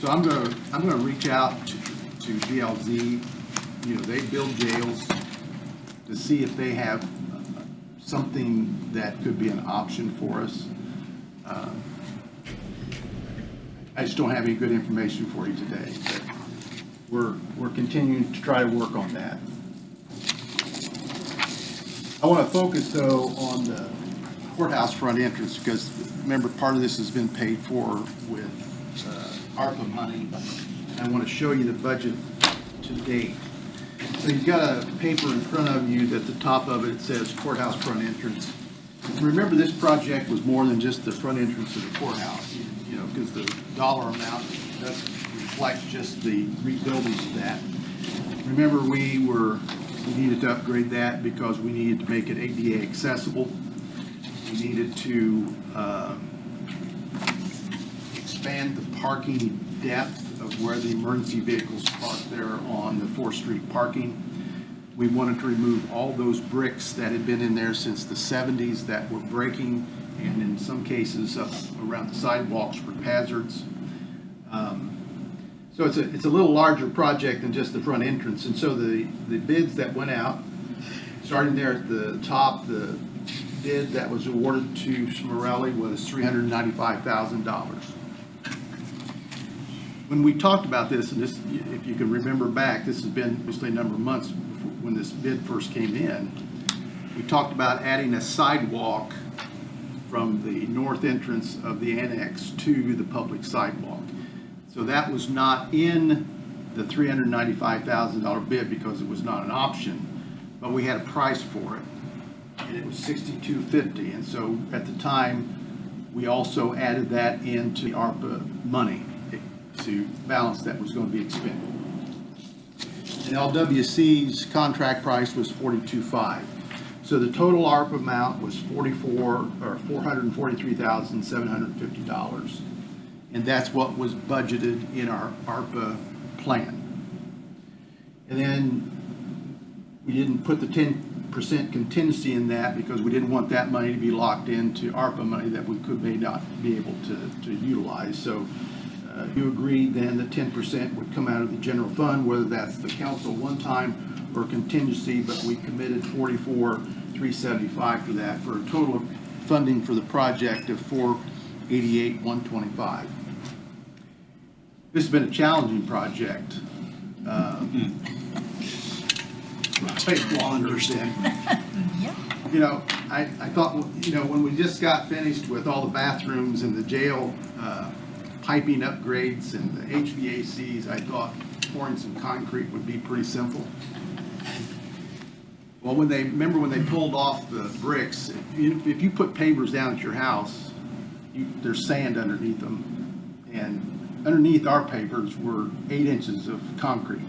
So I'm gonna reach out to DLZ, you know, they build jails, to see if they have something that could be an option for us. I just don't have any good information for you today, but we're continuing to try to work on that. I want to focus though on the courthouse front entrance, because remember, part of this has been paid for with ARPA money. I want to show you the budget to date. So you've got a paper in front of you that the top of it says courthouse front entrance. Remember, this project was more than just the front entrance of the courthouse, you know, because the dollar amount doesn't reflect just the rebuilding of that. Remember, we were We needed to upgrade that because we needed to make it ADA accessible. We needed to expand the parking depth of where the emergency vehicles park there on the 4th Street parking. We wanted to remove all those bricks that had been in there since the 70s that were breaking, and in some cases up around the sidewalks were hazards. So it's a little larger project than just the front entrance, and so the bids that went out, starting there at the top, the bid that was awarded to Smerelli was $395,000. When we talked about this, and this, if you can remember back, this has been just a number of months before, when this bid first came in, we talked about adding a sidewalk from the north entrance of the annex to the public sidewalk. So that was not in the $395,000 bid because it was not an option, but we had a price for it, and it was $62.50. And so at the time, we also added that into the ARPA money to balance that was going to be expended. And LWC's contract price was $42.5. So the total ARPA amount was $443,750. And that's what was budgeted in our ARPA plan. And then we didn't put the 10% contingency in that because we didn't want that money to be locked into ARPA money that we may not be able to utilize. So you agreed then that 10% would come out of the general fund, whether that's the council one-time or contingency, but we committed $44,375 for that, for a total of funding for the project of $488,125. This has been a challenging project. Take longer than, you know, I thought, you know, when we just got finished with all the bathrooms and the jail piping upgrades and the HVACs, I thought pouring some concrete would be pretty simple. Well, remember when they pulled off the bricks, if you put pavers down at your house, there's sand underneath them, and underneath our pavers were 8 inches of concrete.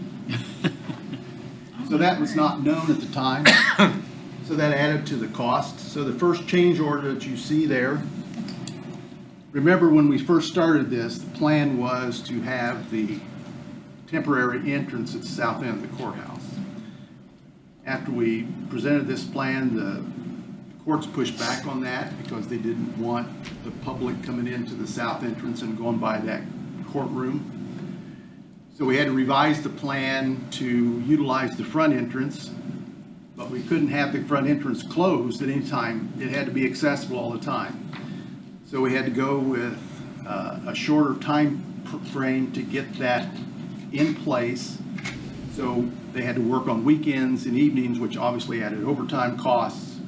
So that was not known at the time, so that added to the cost. So the first change order that you see there, remember when we first started this, the plan was to have the temporary entrance at the south end of the courthouse. After we presented this plan, the courts pushed back on that because they didn't want the public coming into the south entrance and going by that courtroom. So we had to revise the plan to utilize the front entrance, but we couldn't have the front entrance closed at any time. It had to be accessible all the time. So we had to go with a shorter time frame to get that in place. So they had to work on weekends and evenings, which obviously added overtime costs.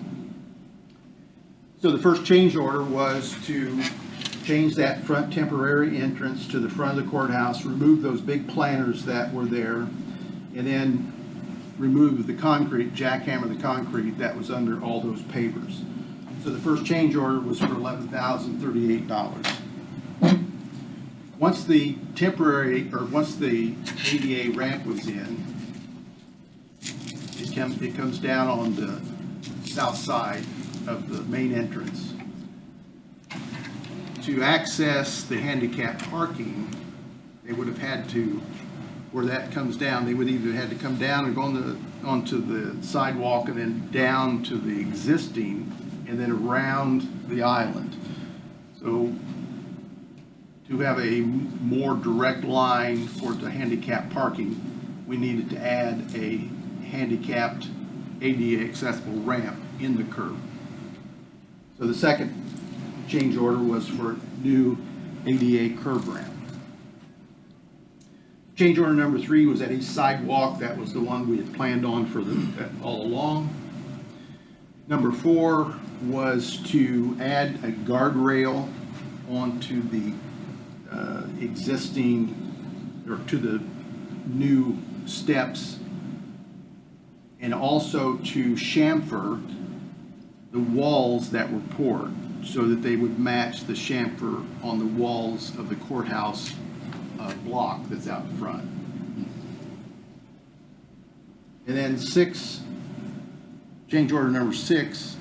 So the first change order was to change that front temporary entrance to the front of the courthouse, remove those big planters that were there, and then remove the concrete, jackhammer the concrete that was under all those pavers. So the first change order was for $11,038. Once the once the ADA ramp was in, it comes down on the south side of the main entrance. To access the handicap parking, they would have had to, where that comes down, they would either had to come down and go onto the sidewalk and then down to the existing and then around the island. So to have a more direct line for the handicap parking, we needed to add a handicapped ADA accessible ramp in the curb. So the second change order was for new ADA curb ramp. Change order number 3 was at a sidewalk. That was the one we had planned on for all along. Number 4 was to add a guardrail onto the existing, or to the new steps, and also to chamfer the walls that were poured so that they would match the chamfer on the walls of the courthouse block that's out front. And then change order number 6,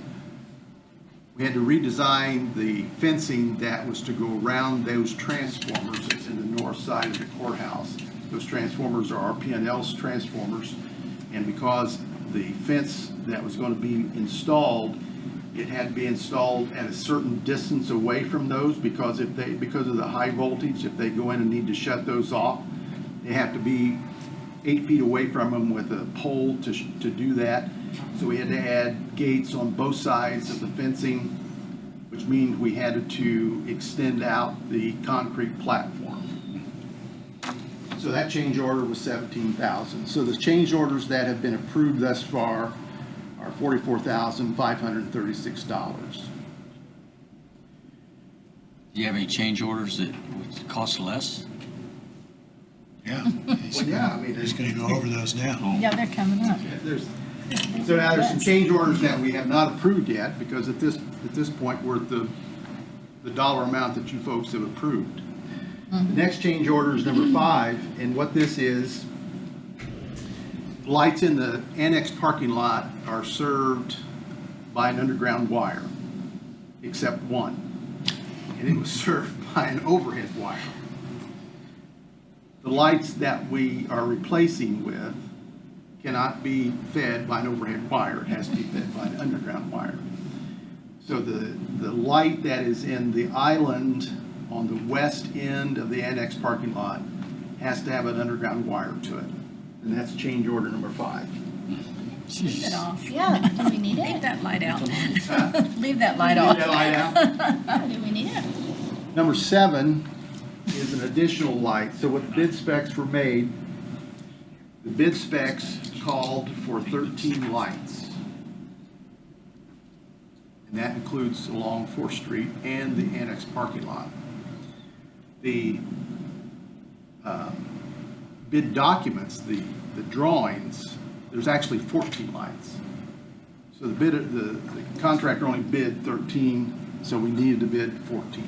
we had to redesign the fencing that was to go around those transformers that's in the north side of the courthouse. Those transformers are RPNL's transformers, and because the fence that was going to be installed, it had to be installed at a certain distance away from those because of the high voltage, if they go in and need to shut those off, they have to be 8 feet away from them with a pole to do that. So we had to add gates on both sides of the fencing, which means we had to extend out the concrete platform. So that change order was $17,000. So the change orders that have been approved thus far are $44,536. Do you have any change orders that would cost less? Yeah. Well, yeah, I mean, He's going to go over those now. Yeah, they're coming up. So now there's some change orders that we have not approved yet, because at this point, we're at the dollar amount that you folks have approved. The next change order is number 5, and what this is, lights in the annex parking lot are served by an underground wire, except one, and it was served by an overhead wire. The lights that we are replacing with cannot be fed by an overhead wire. It has to be fed by an underground wire. So the light that is in the island on the west end of the annex parking lot has to have an underground wire to it. And that's change order number 5. Leave it off. Yeah, do we need Leave it? that light out. Leave that light off. Leave that light out. Do we need it? Number 7 is an additional light. So with the bid specs were made, the bid specs called for 13 lights. And that includes along 4th Street and the annex parking lot. The bid documents, the drawings, there's actually 14 lights. So the contractor only bid 13, so we needed to bid 14.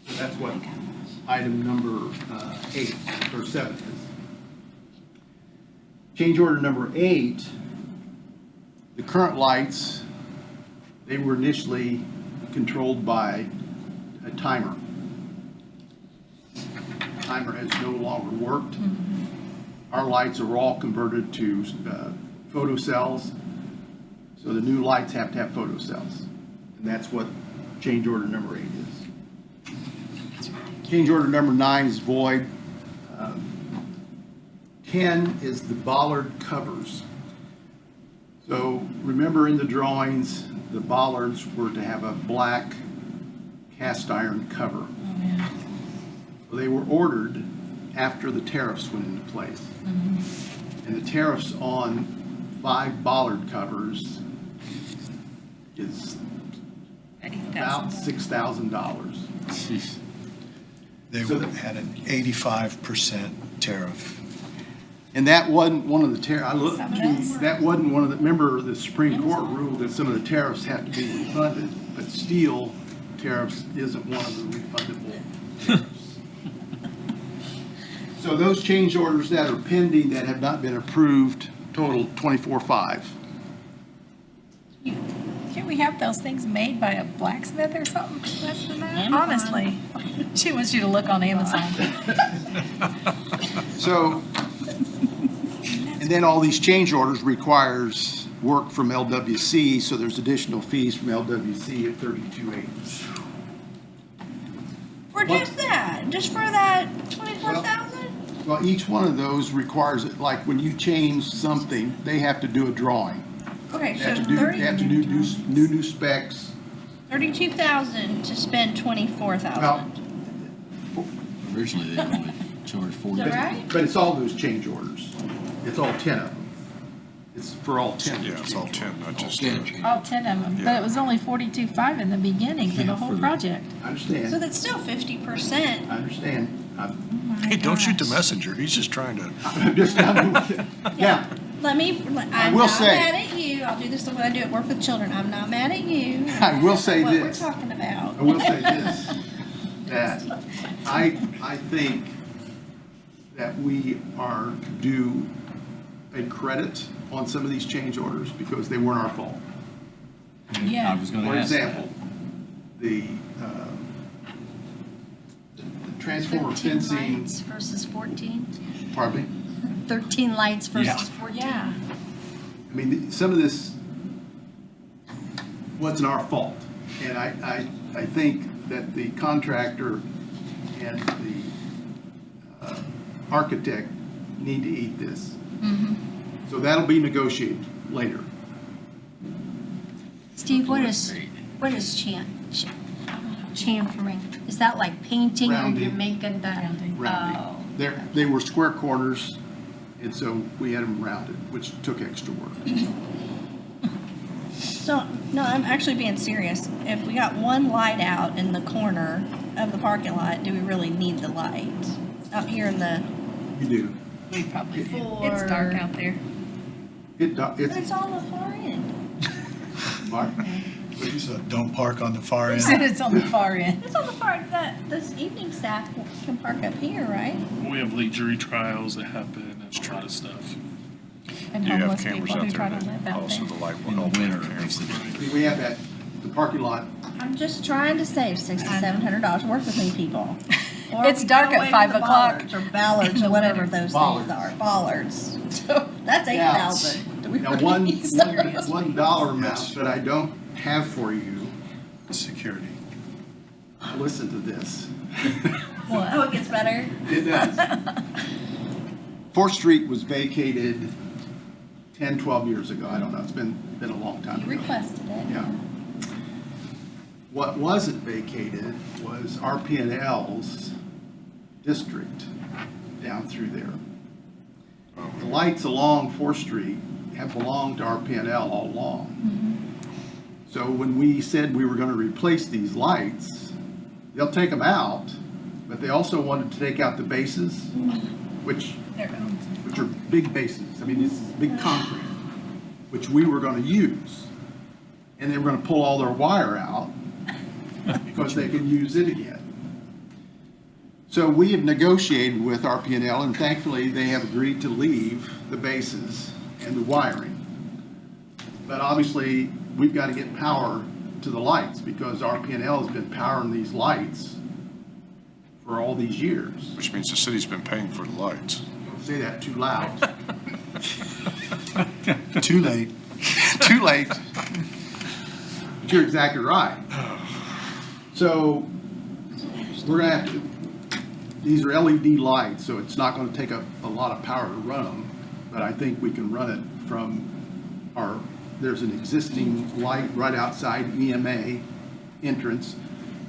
So that's what item number 8 or 7 is. Change order number 8, the current lights, they were initially controlled by a timer. The timer has no longer worked. Our lights are all converted to photocells, so the new lights have to have photocells. And that's what change order number 8 is. Change order number 9 is void. 10 is the bollard covers. So remember in the drawings, the bollards were to have a black cast iron cover. Well, they were ordered after the tariffs went into place. And the tariffs on 5 bollard covers is about $6,000. They had an 85% tariff. And that wasn't one of the that wasn't one of the, remember the Supreme Court ruled that some of the tariffs have to be refunded, but steel tariffs isn't one of the refundable tariffs. So those change orders that are pending that have not been approved total 24.5. Can't we have those things made by a blacksmith or something less than that? Honestly, she wants you to look on Amazon. So, and then all these change orders requires work from LWC, so there's additional fees from LWC at $32.80. For just that? Just for that 24,000? Well, each one of those requires, like when you change something, they have to do a drawing. Okay, They so have to do, they have to do new specs. 32,000 to spend 24,000. Originally, they only charged Is 40. that right? But it's all those change orders. It's all 10 of them. It's for all 10. Yeah, it's all 10, not just All 10 of them, but it was only 42.5 in the beginning for the whole project. I understand. So that's still 50%. I understand. Hey, don't shoot the messenger. He's just trying to. Yeah. Let me, I'm will not say- mad at you. I'll do this the way I do at work with children. I'm not mad at you. I will say What we're this. talking about. I will say this, that I think that we are due a credit on some of these change orders because they weren't our fault. Yeah. I was going to For ask that. example, the transformer 13 fencing, lights versus 14? pardon me? 13 lights Yeah. versus 14? Yeah. I mean, some of this wasn't our fault. And I think that the contractor and the architect need to eat this. So that'll be negotiated later. Steve, what is chamfering? Is that like painting or you're Rounding. making the? Rounding. They were square corners, and so we had them rounded, which took extra work. So, no, I'm actually being serious. If we got one light out in the corner of the parking lot, do we really need the light? Up here in the, You do. We probably do. For- It's dark out there. it's on the far end. Mark, what you said, don't park on the far He end. said it's on the far end. It's on the far, this evening staff can park up here, right? We have late jury trials that happen and a lot of stuff. And You have homeless cameras people who out try there to live that out also there. the light will In the help. winter, it makes a difference. We have that, the parking lot, I'm just trying to save $6,700. Work with me, people. Or It's we dark go at away 5 with the o'clock bollards Or ballards or whatever those Bollards. things are, bollards. So that's Now- 8,000. Do we now really one, need serious? one dollar amount that I don't have for you, Security. listen to this. Oh, it gets better? It does. 4th Street was vacated 10, 12 years ago. I don't know. It's been a long time You ago. requested it. Yeah. What wasn't vacated was RP&L's district down through there. The lights along 4th Street have belonged to RP&L all along. So when we said we were going to replace these lights, they'll take them out, but they also wanted to take out the bases, which are big bases. I mean, this is big concrete, which we were going to use. And they were going to pull all their wire out because they could use it again. So we have negotiated with RP&L, and thankfully they have agreed to leave the bases and the wiring. But obviously, we've got to get power to the lights because RP&L has been powering these lights for all these years. Which means the city's been paying for the lights. Don't say that too loud. Too late. Too late. But you're exactly right. So we're gonna have to, these are LED lights, so it's not gonna take a lot of power to run them. But I think we can run it from there's an existing light right outside EMA entrance.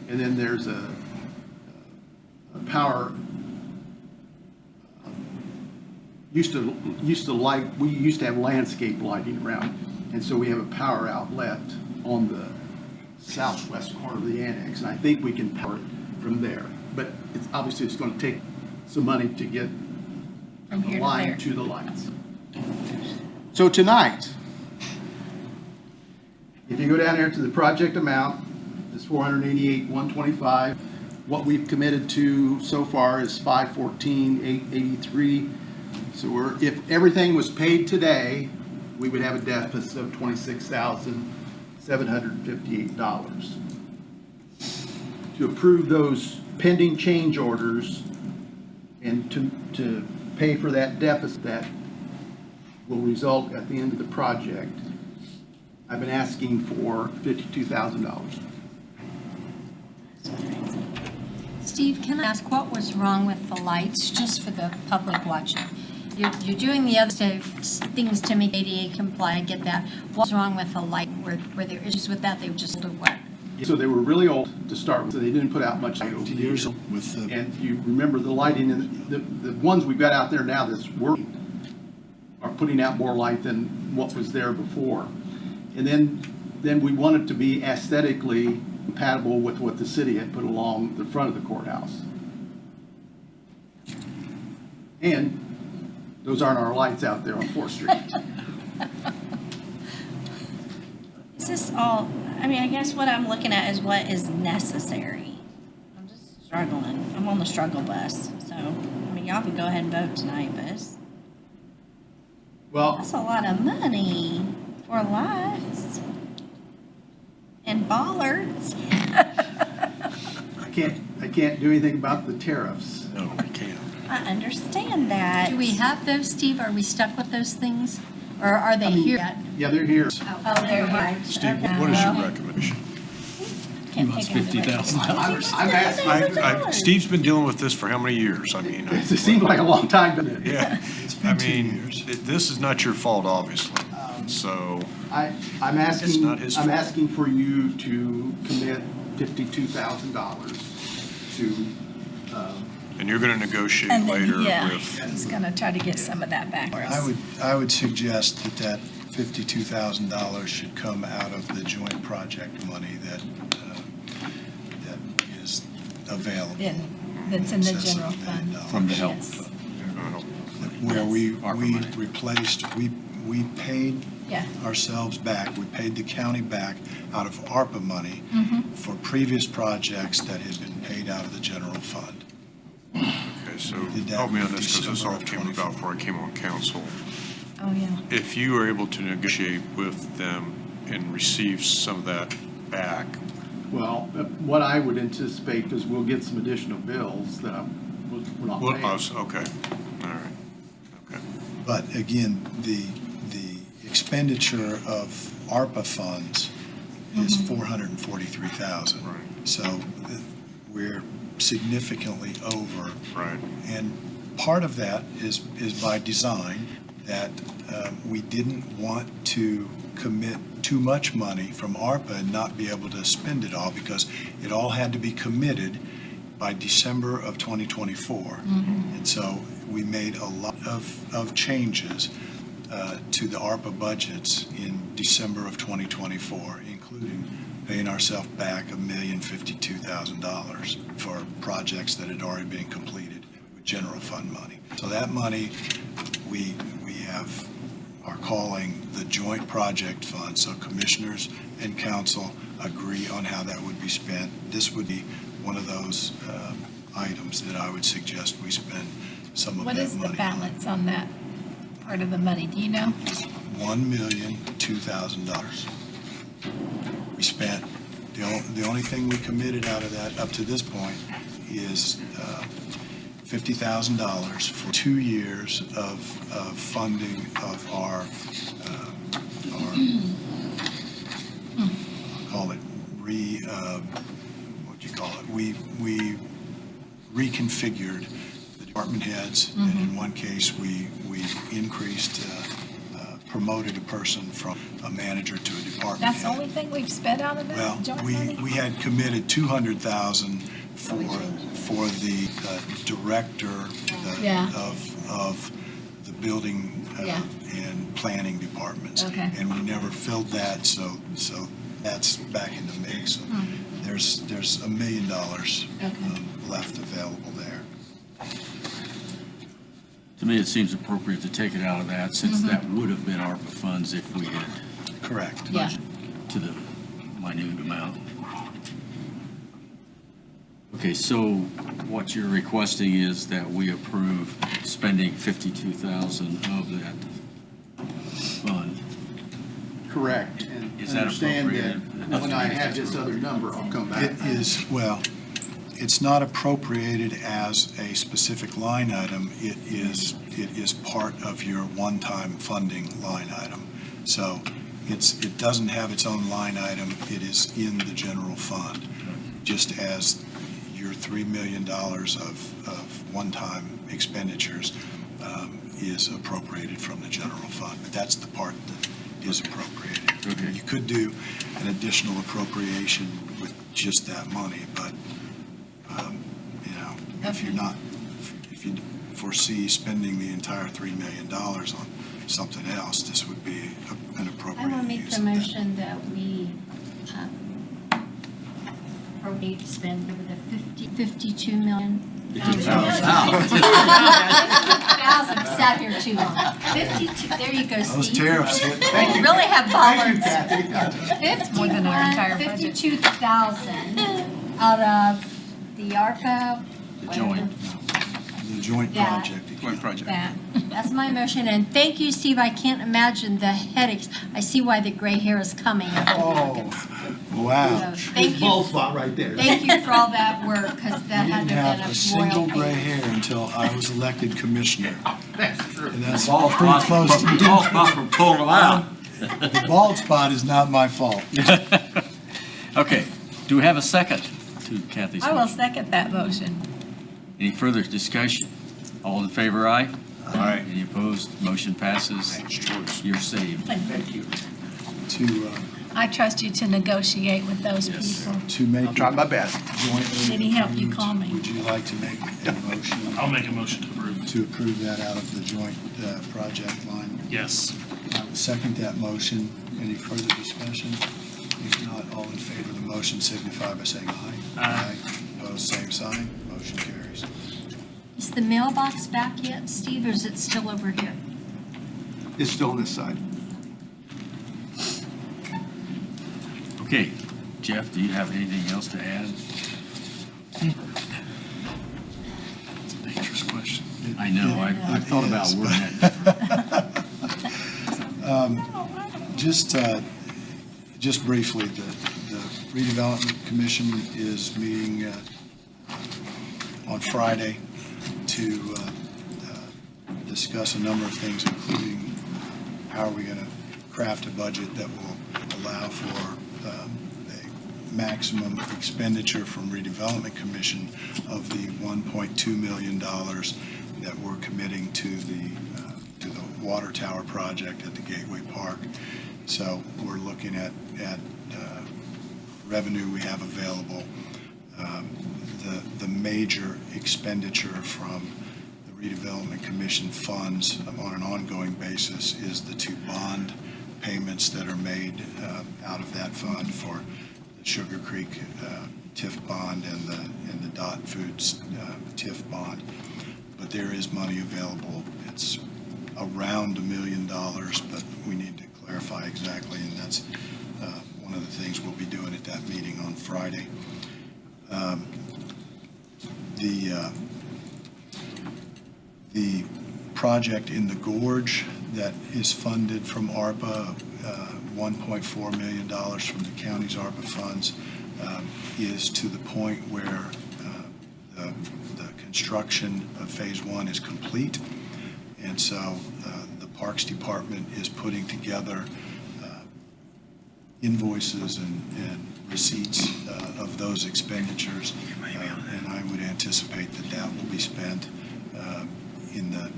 And then there's a power, we used to have landscape lighting around, and so we have a power outlet on the southwest corner of the annex, and I think we can power it from there. But obviously, it's going to take some money to get From the here to line there. to the lights. So tonight, if you go down there to the project amount, it's $488,125. What we've committed to so far is $514,883. So if everything was paid today, we would have a deficit of $26,758. To approve those pending change orders and to pay for that deficit that will result at the end of the project, I've been asking for $52,000. Steve, can I ask what was wrong with the lights, just for the public watching? You're doing the other things to make ADA comply, I get that. What's wrong with the light? Were there issues with that? They were just what? So they were really old to start with, so they didn't put out much light over the years. With the, And you remember the lighting, and the ones we've got out there now that's working are putting out more light than what was there before. And then we want it to be aesthetically compatible with what the city had put along the front of the courthouse. And those aren't our lights out there on 4th Street. Is this all, I mean, I guess what I'm looking at is what is necessary. I'm just struggling. I'm on the struggle bus. So, I mean, y'all can go ahead and vote tonight, but it's, Well, That's a lot of money for lights and bollards. I can't do anything about the tariffs. No, we can't. I understand that. Do we have those, Steve? Are we stuck with those things? Or are they here yet? Yeah, they're here. Oh, they're here. Steve, what is your recommendation? He wants $50,000. I'm asking, Steve's been dealing with this for how many years? I mean, it seems like a long time, doesn't it? yeah. It's I been 2 mean, years. this is not your fault, obviously. So, I'm It's asking, not his I'm fault. asking for you to commit $52,000 to, and you're gonna negotiate And then, later yeah, with, he's gonna try to get some of that back for us. I would suggest that $52,000 should come out of the joint project money that is available. That's in the Excess of general $1 million fund. From the help. Yes. Where we money. replaced, we paid Yeah. ourselves back, we paid the county back out of ARPA money for previous projects that had been paid out of the general fund. okay, so Did that help me on in this, because this all December of came about before I came on council. Oh, yeah. If you were able to negotiate with them and receive some of that back, well, what I would anticipate is we'll get some additional bills that we're not paying. okay, all right, okay. But again, the expenditure of ARPA funds is $443,000. Right. So we're significantly over. Right. And part of that is by design, that we didn't want to commit too much money from ARPA and not be able to spend it all, because it all had to be committed by December of 2024. And so we made a lot of changes to the ARPA budgets in December of 2024, including paying ourselves back $1,052,000 for projects that had already been completed with general fund money. So that money we are calling the joint project fund. So commissioners and council agree on how that would be spent. This would be one of those items that I would suggest we spend some of What that is the money on. balance on that part of the money? Do you know? $1,002,000. We spent, the only thing we committed out of that up to this point is $50,000 for 2 years of funding of our call it we reconfigured the department heads, and in one case, we increased, promoted a person from a manager to a department That's the head. only thing we've spent out of Well, that joint money? we had committed $200,000 for the director Yeah. of the building Yeah. and planning departments. Okay. And we never filled that, so that's back in the mix. So there's $1 million left available there. To me, it seems appropriate to take it out of that, since that would have been ARPA funds if we had Correct. Yeah. to the minute amount. Okay, so what you're requesting is that we approve spending $52,000 of that fund. Correct. And Is that understand appropriate? that when I have this other number, I'll come back. It is, well, it's not appropriated as a specific line item. It is part of your one-time funding line item. So it doesn't have its own line item. It is in the general fund, just as your $3 million of one-time expenditures is appropriated from the general fund. But that's the part that is appropriated. Okay. You could do an additional appropriation with just that money, but if you're not, if you foresee spending the entire $3 million on something else, this would be an I appropriate will make use the of that. motion that we appropriate to spend over the 52 million. 50,000, sat here too long. 52, there you go, Steve. Those tariffs hit. We really have bollards. more than our entire budget. 52,000 out of the ARPA. The joint. The joint That- project. Joint project. That's my motion, and thank you, Steve. I can't imagine the headaches. I see why the gray hair is coming. Oh, wow. So, thank you. spot right there. Thank you for all that work, because that I had didn't to have have a been a single royal gray pain. hair until I was elected commissioner. That's true. And that's Bald pretty spot, close to bald spot from pulling them out. The bald spot is not my fault. Okay, do we have a second to Kathy's I will motion? second that motion. Any further discussion? All in favor, aye? Aye. Any opposed? Motion passes. You're saved. Thank you. To, I trust you to negotiate with those people. to make. I'll try my best. Jointly Did he help you approved, call me? Would you like to make a motion I'll make a motion to approve. to approve that out of the joint project line? Yes. I will second that motion. Any further discussion? If not, all in favor of the motion signify by saying aye. Aye. Opposed, same sign. Motion carries. Is the mailbox back yet, Steve, or is it still over here? It's still on this side. Okay, Jeff, do you have anything else to add? It's a dangerous question. I know, I thought about wording that. Just briefly, the redevelopment commission is meeting on Friday to discuss a number of things, including how are we going to craft a budget that will allow for a maximum expenditure from redevelopment commission of the $1.2 million that we're committing to the water tower project at the Gateway Park. So we're looking at revenue we have available. The major expenditure from the redevelopment commission funds on an ongoing basis is the two bond payments that are made out of that fund for the Sugar Creek TIF bond and the Dot Foods TIF bond. But there is money available. It's around $1 million, but we need to clarify exactly, and that's one of the things we'll be doing at that meeting on Friday. The project in the Gorge that is funded from ARPA, $1.4 million from the county's ARPA funds, is to the point where the construction of Phase 1 is complete. And so the Parks Department is putting together invoices and receipts of those expenditures. And I would anticipate that that will be spent in the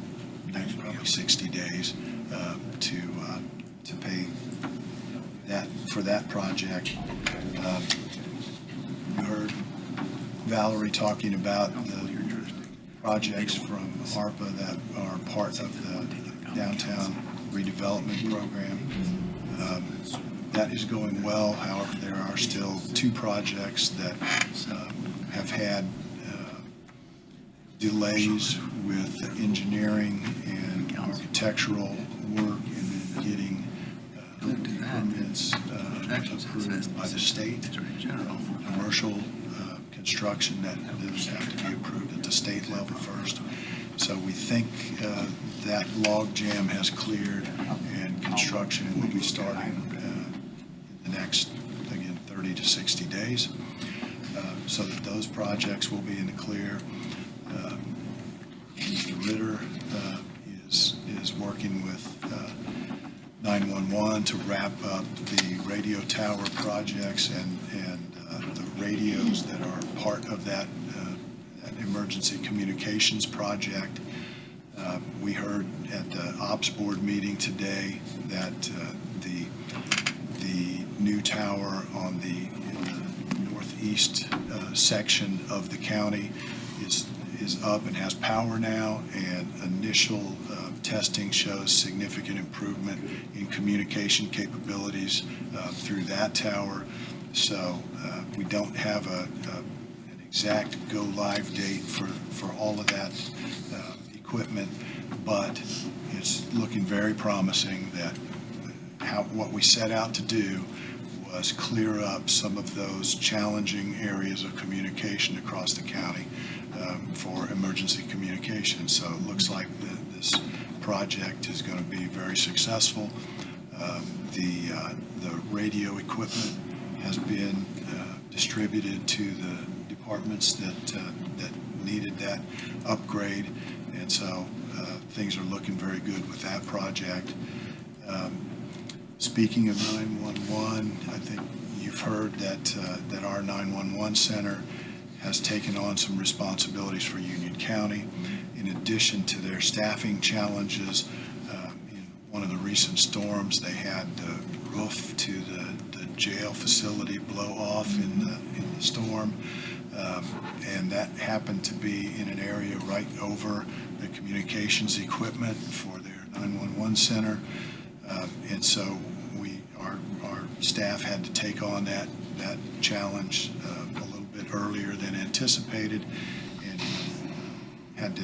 next probably 60 days to pay that for that project. You heard Valerie talking about the projects from ARPA that are part of the downtown redevelopment program. That is going well. However, there are still two projects that have had delays with engineering and architectural work and then getting permits approved by the state. Commercial construction, that those have to be approved at the state level first. So we think that log jam has cleared and construction will be starting in the next, again, 30 to 60 days. So that those projects will be in the clear. Mr. Ritter is working with 911 to wrap up the radio tower projects and the radios that are part of that emergency communications project. We heard at the ops board meeting today that the new tower on the northeast section of the county is up and has power now, and initial testing shows significant improvement in communication capabilities through that tower. So we don't have an exact go-live date for all of that equipment, but it's looking very promising that what we set out to do was clear up some of those challenging areas of communication across the county. for emergency communication. So it looks like this project is going to be very successful. The radio equipment has been distributed to the departments that needed that upgrade, and so things are looking very good with that project. Speaking of 911, I think you've heard that our 911 center has taken on some responsibilities for Union County. In addition to their staffing challenges, in one of the recent storms, they had the roof to the jail facility blow off in the storm, and that happened to be in an area right over the communications equipment for their 911 center. And so our staff had to take on that challenge a little bit earlier than anticipated, and had to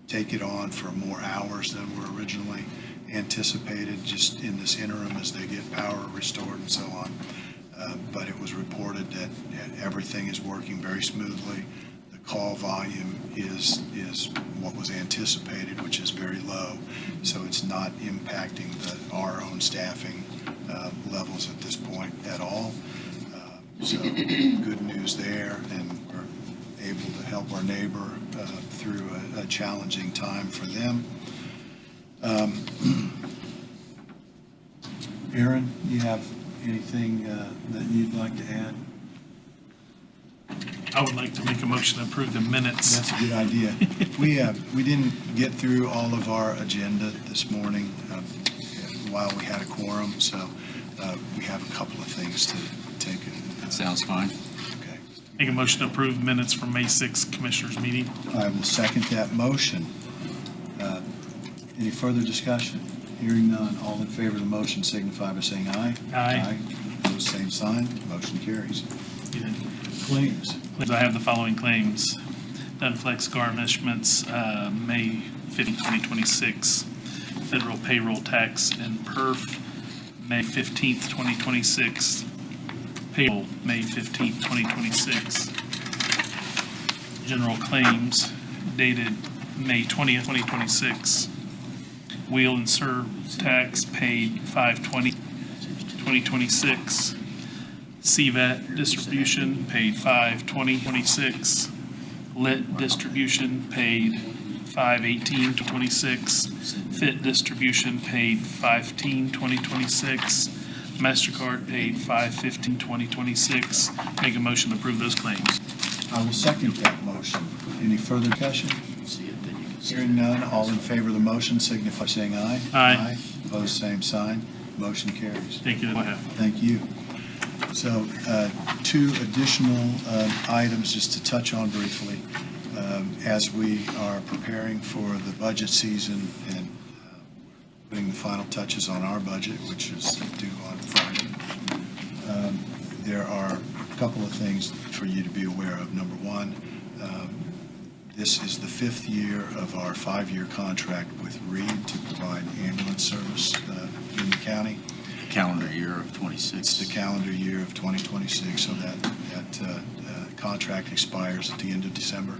take it on for more hours than were originally anticipated, just in this interim as they get power restored and so on. But it was reported that everything is working very smoothly. The call volume is what was anticipated, which is very low. So it's not impacting our own staffing levels at this point at all. So good news there, and we're able to help our neighbor through a challenging time for them. Aaron, you have anything that you'd like to add? I would like to make a motion to approve the minutes. That's a good idea. We didn't get through all of our agenda this morning while we had a quorum, so we have a couple of things to take. Sounds fine. Okay. Make a motion to approve minutes from May 6th Commissioners meeting. I will second that motion. Any further discussion? Hearing none, all in favor of the motion signify by saying aye. Aye. Opposed, same sign. Motion carries. Claims. I have the following claims. Dunflex garnishments, May 15, 2026. Federal payroll tax and perf, May 15th, 2026. Payroll, May 15th, 2026. General claims dated May 20th, 2026. Wheel and serve tax paid 5/20/2026. CVAT distribution paid 5/20/26. Lit distribution paid 5/18/26. Fit distribution paid 5/10/2026. MasterCard paid 5/15/2026. Make a motion to approve those claims. I will second that motion. Any further discussion? Hearing none, all in favor of the motion signify by saying aye. Aye. Opposed, same sign. Motion carries. Thank you. That's all I have. Thank you. So, two additional items just to touch on briefly. As we are preparing for the budget season and putting the final touches on our budget, which is due on Friday, there are a couple of things for you to be aware of. Number one, this is the 5th year of our 5-year contract with Reed to provide ambulance service in the county. Calendar year of 26. It's the calendar year of 2026, so that contract expires at the end of December.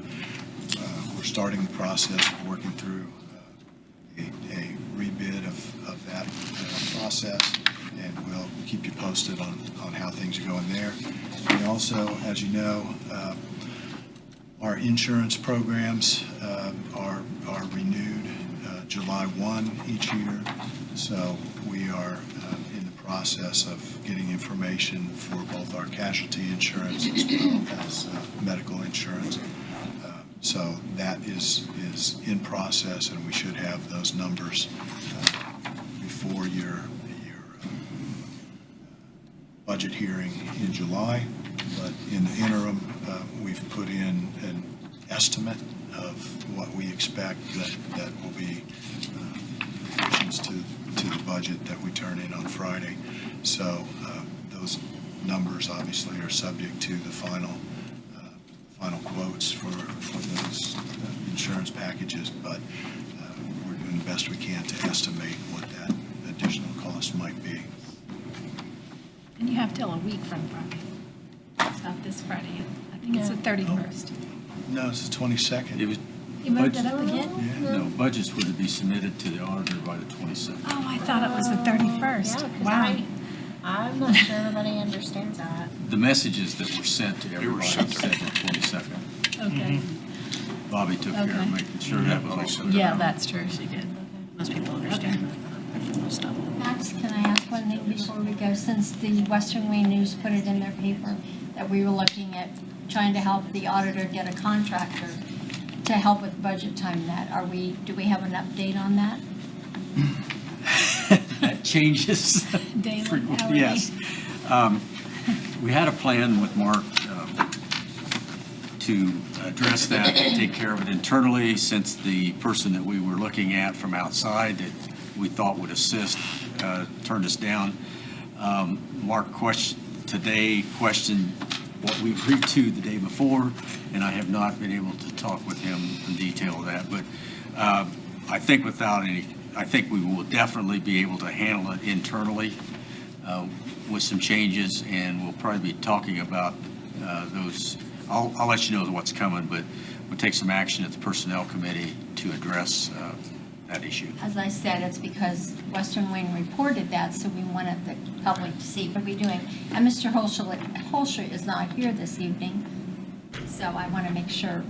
We're starting the process of working through a rebid of that process, and we'll keep you posted on how things are going there. We also, as you know, our insurance programs are renewed July 1 each year, so we are in the process of getting information for both our casualty insurance as well as medical insurance. So that is in process, and we should have those numbers before your budget hearing in July. But in the interim, we've put in an estimate of what we expect that will be additions to the budget that we turn in on Friday. So those numbers obviously are subject to the final quotes for those insurance packages, but we're doing the best we can to estimate what that additional cost might be. And you have till a week from Friday. It's not this Friday. I think it's the 31st. No, it's the 22nd. It was, You moved it up again? no, budgets were to be submitted to the auditor by the 22nd. Oh, I thought it was the Yeah, 31st. 'cause Wow. I'm not sure everybody understands that. The messages that were sent to were everybody sent said the 22nd. Okay. Bobby took care Okay. of making sure that was also. Yeah, that's true, she did. Most people understand. Max, can I ask one thing before we go? Since the Western Wayne News put it in their paper that we were looking at trying to help the auditor get a contractor to help with budget time net, do we have an update on that? That changes. Daily, frequently, hourly? yes. We had a plan with Mark to address that, take care of it internally, since the person that we were looking at from outside that we thought would assist turned us down. Mark questioned what we agreed to the day before, and I have not been able to talk with him in detail of that. But I think I think we will definitely be able to handle it internally with some changes, and we'll probably be talking about those. I'll let you know what's coming, but we'll take some action at the Personnel Committee to address that issue. As I said, it's because Western Wayne reported that, so we wanted the public to see what we're doing. And Mr. Holscher is not here this evening, so I want to make sure.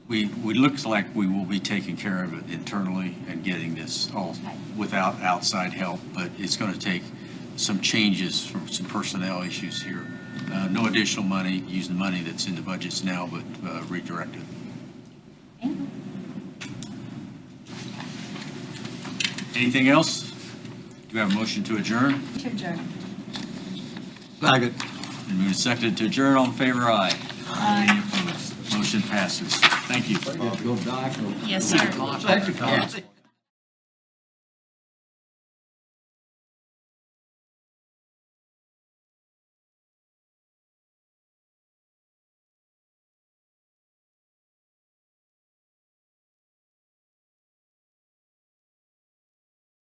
We looks like we will be taking care of it internally and getting this all without outside help, but it's going to take some changes from some personnel issues here. No additional money, use the money that's in the budgets now, but redirect it. Anything else? Do we have a motion to adjourn? To adjourn. Second. And moved and seconded to adjourn. All in favor, aye. Aye. Any opposed? Motion passes. Thank you. Go back. Yes, sir. Technically.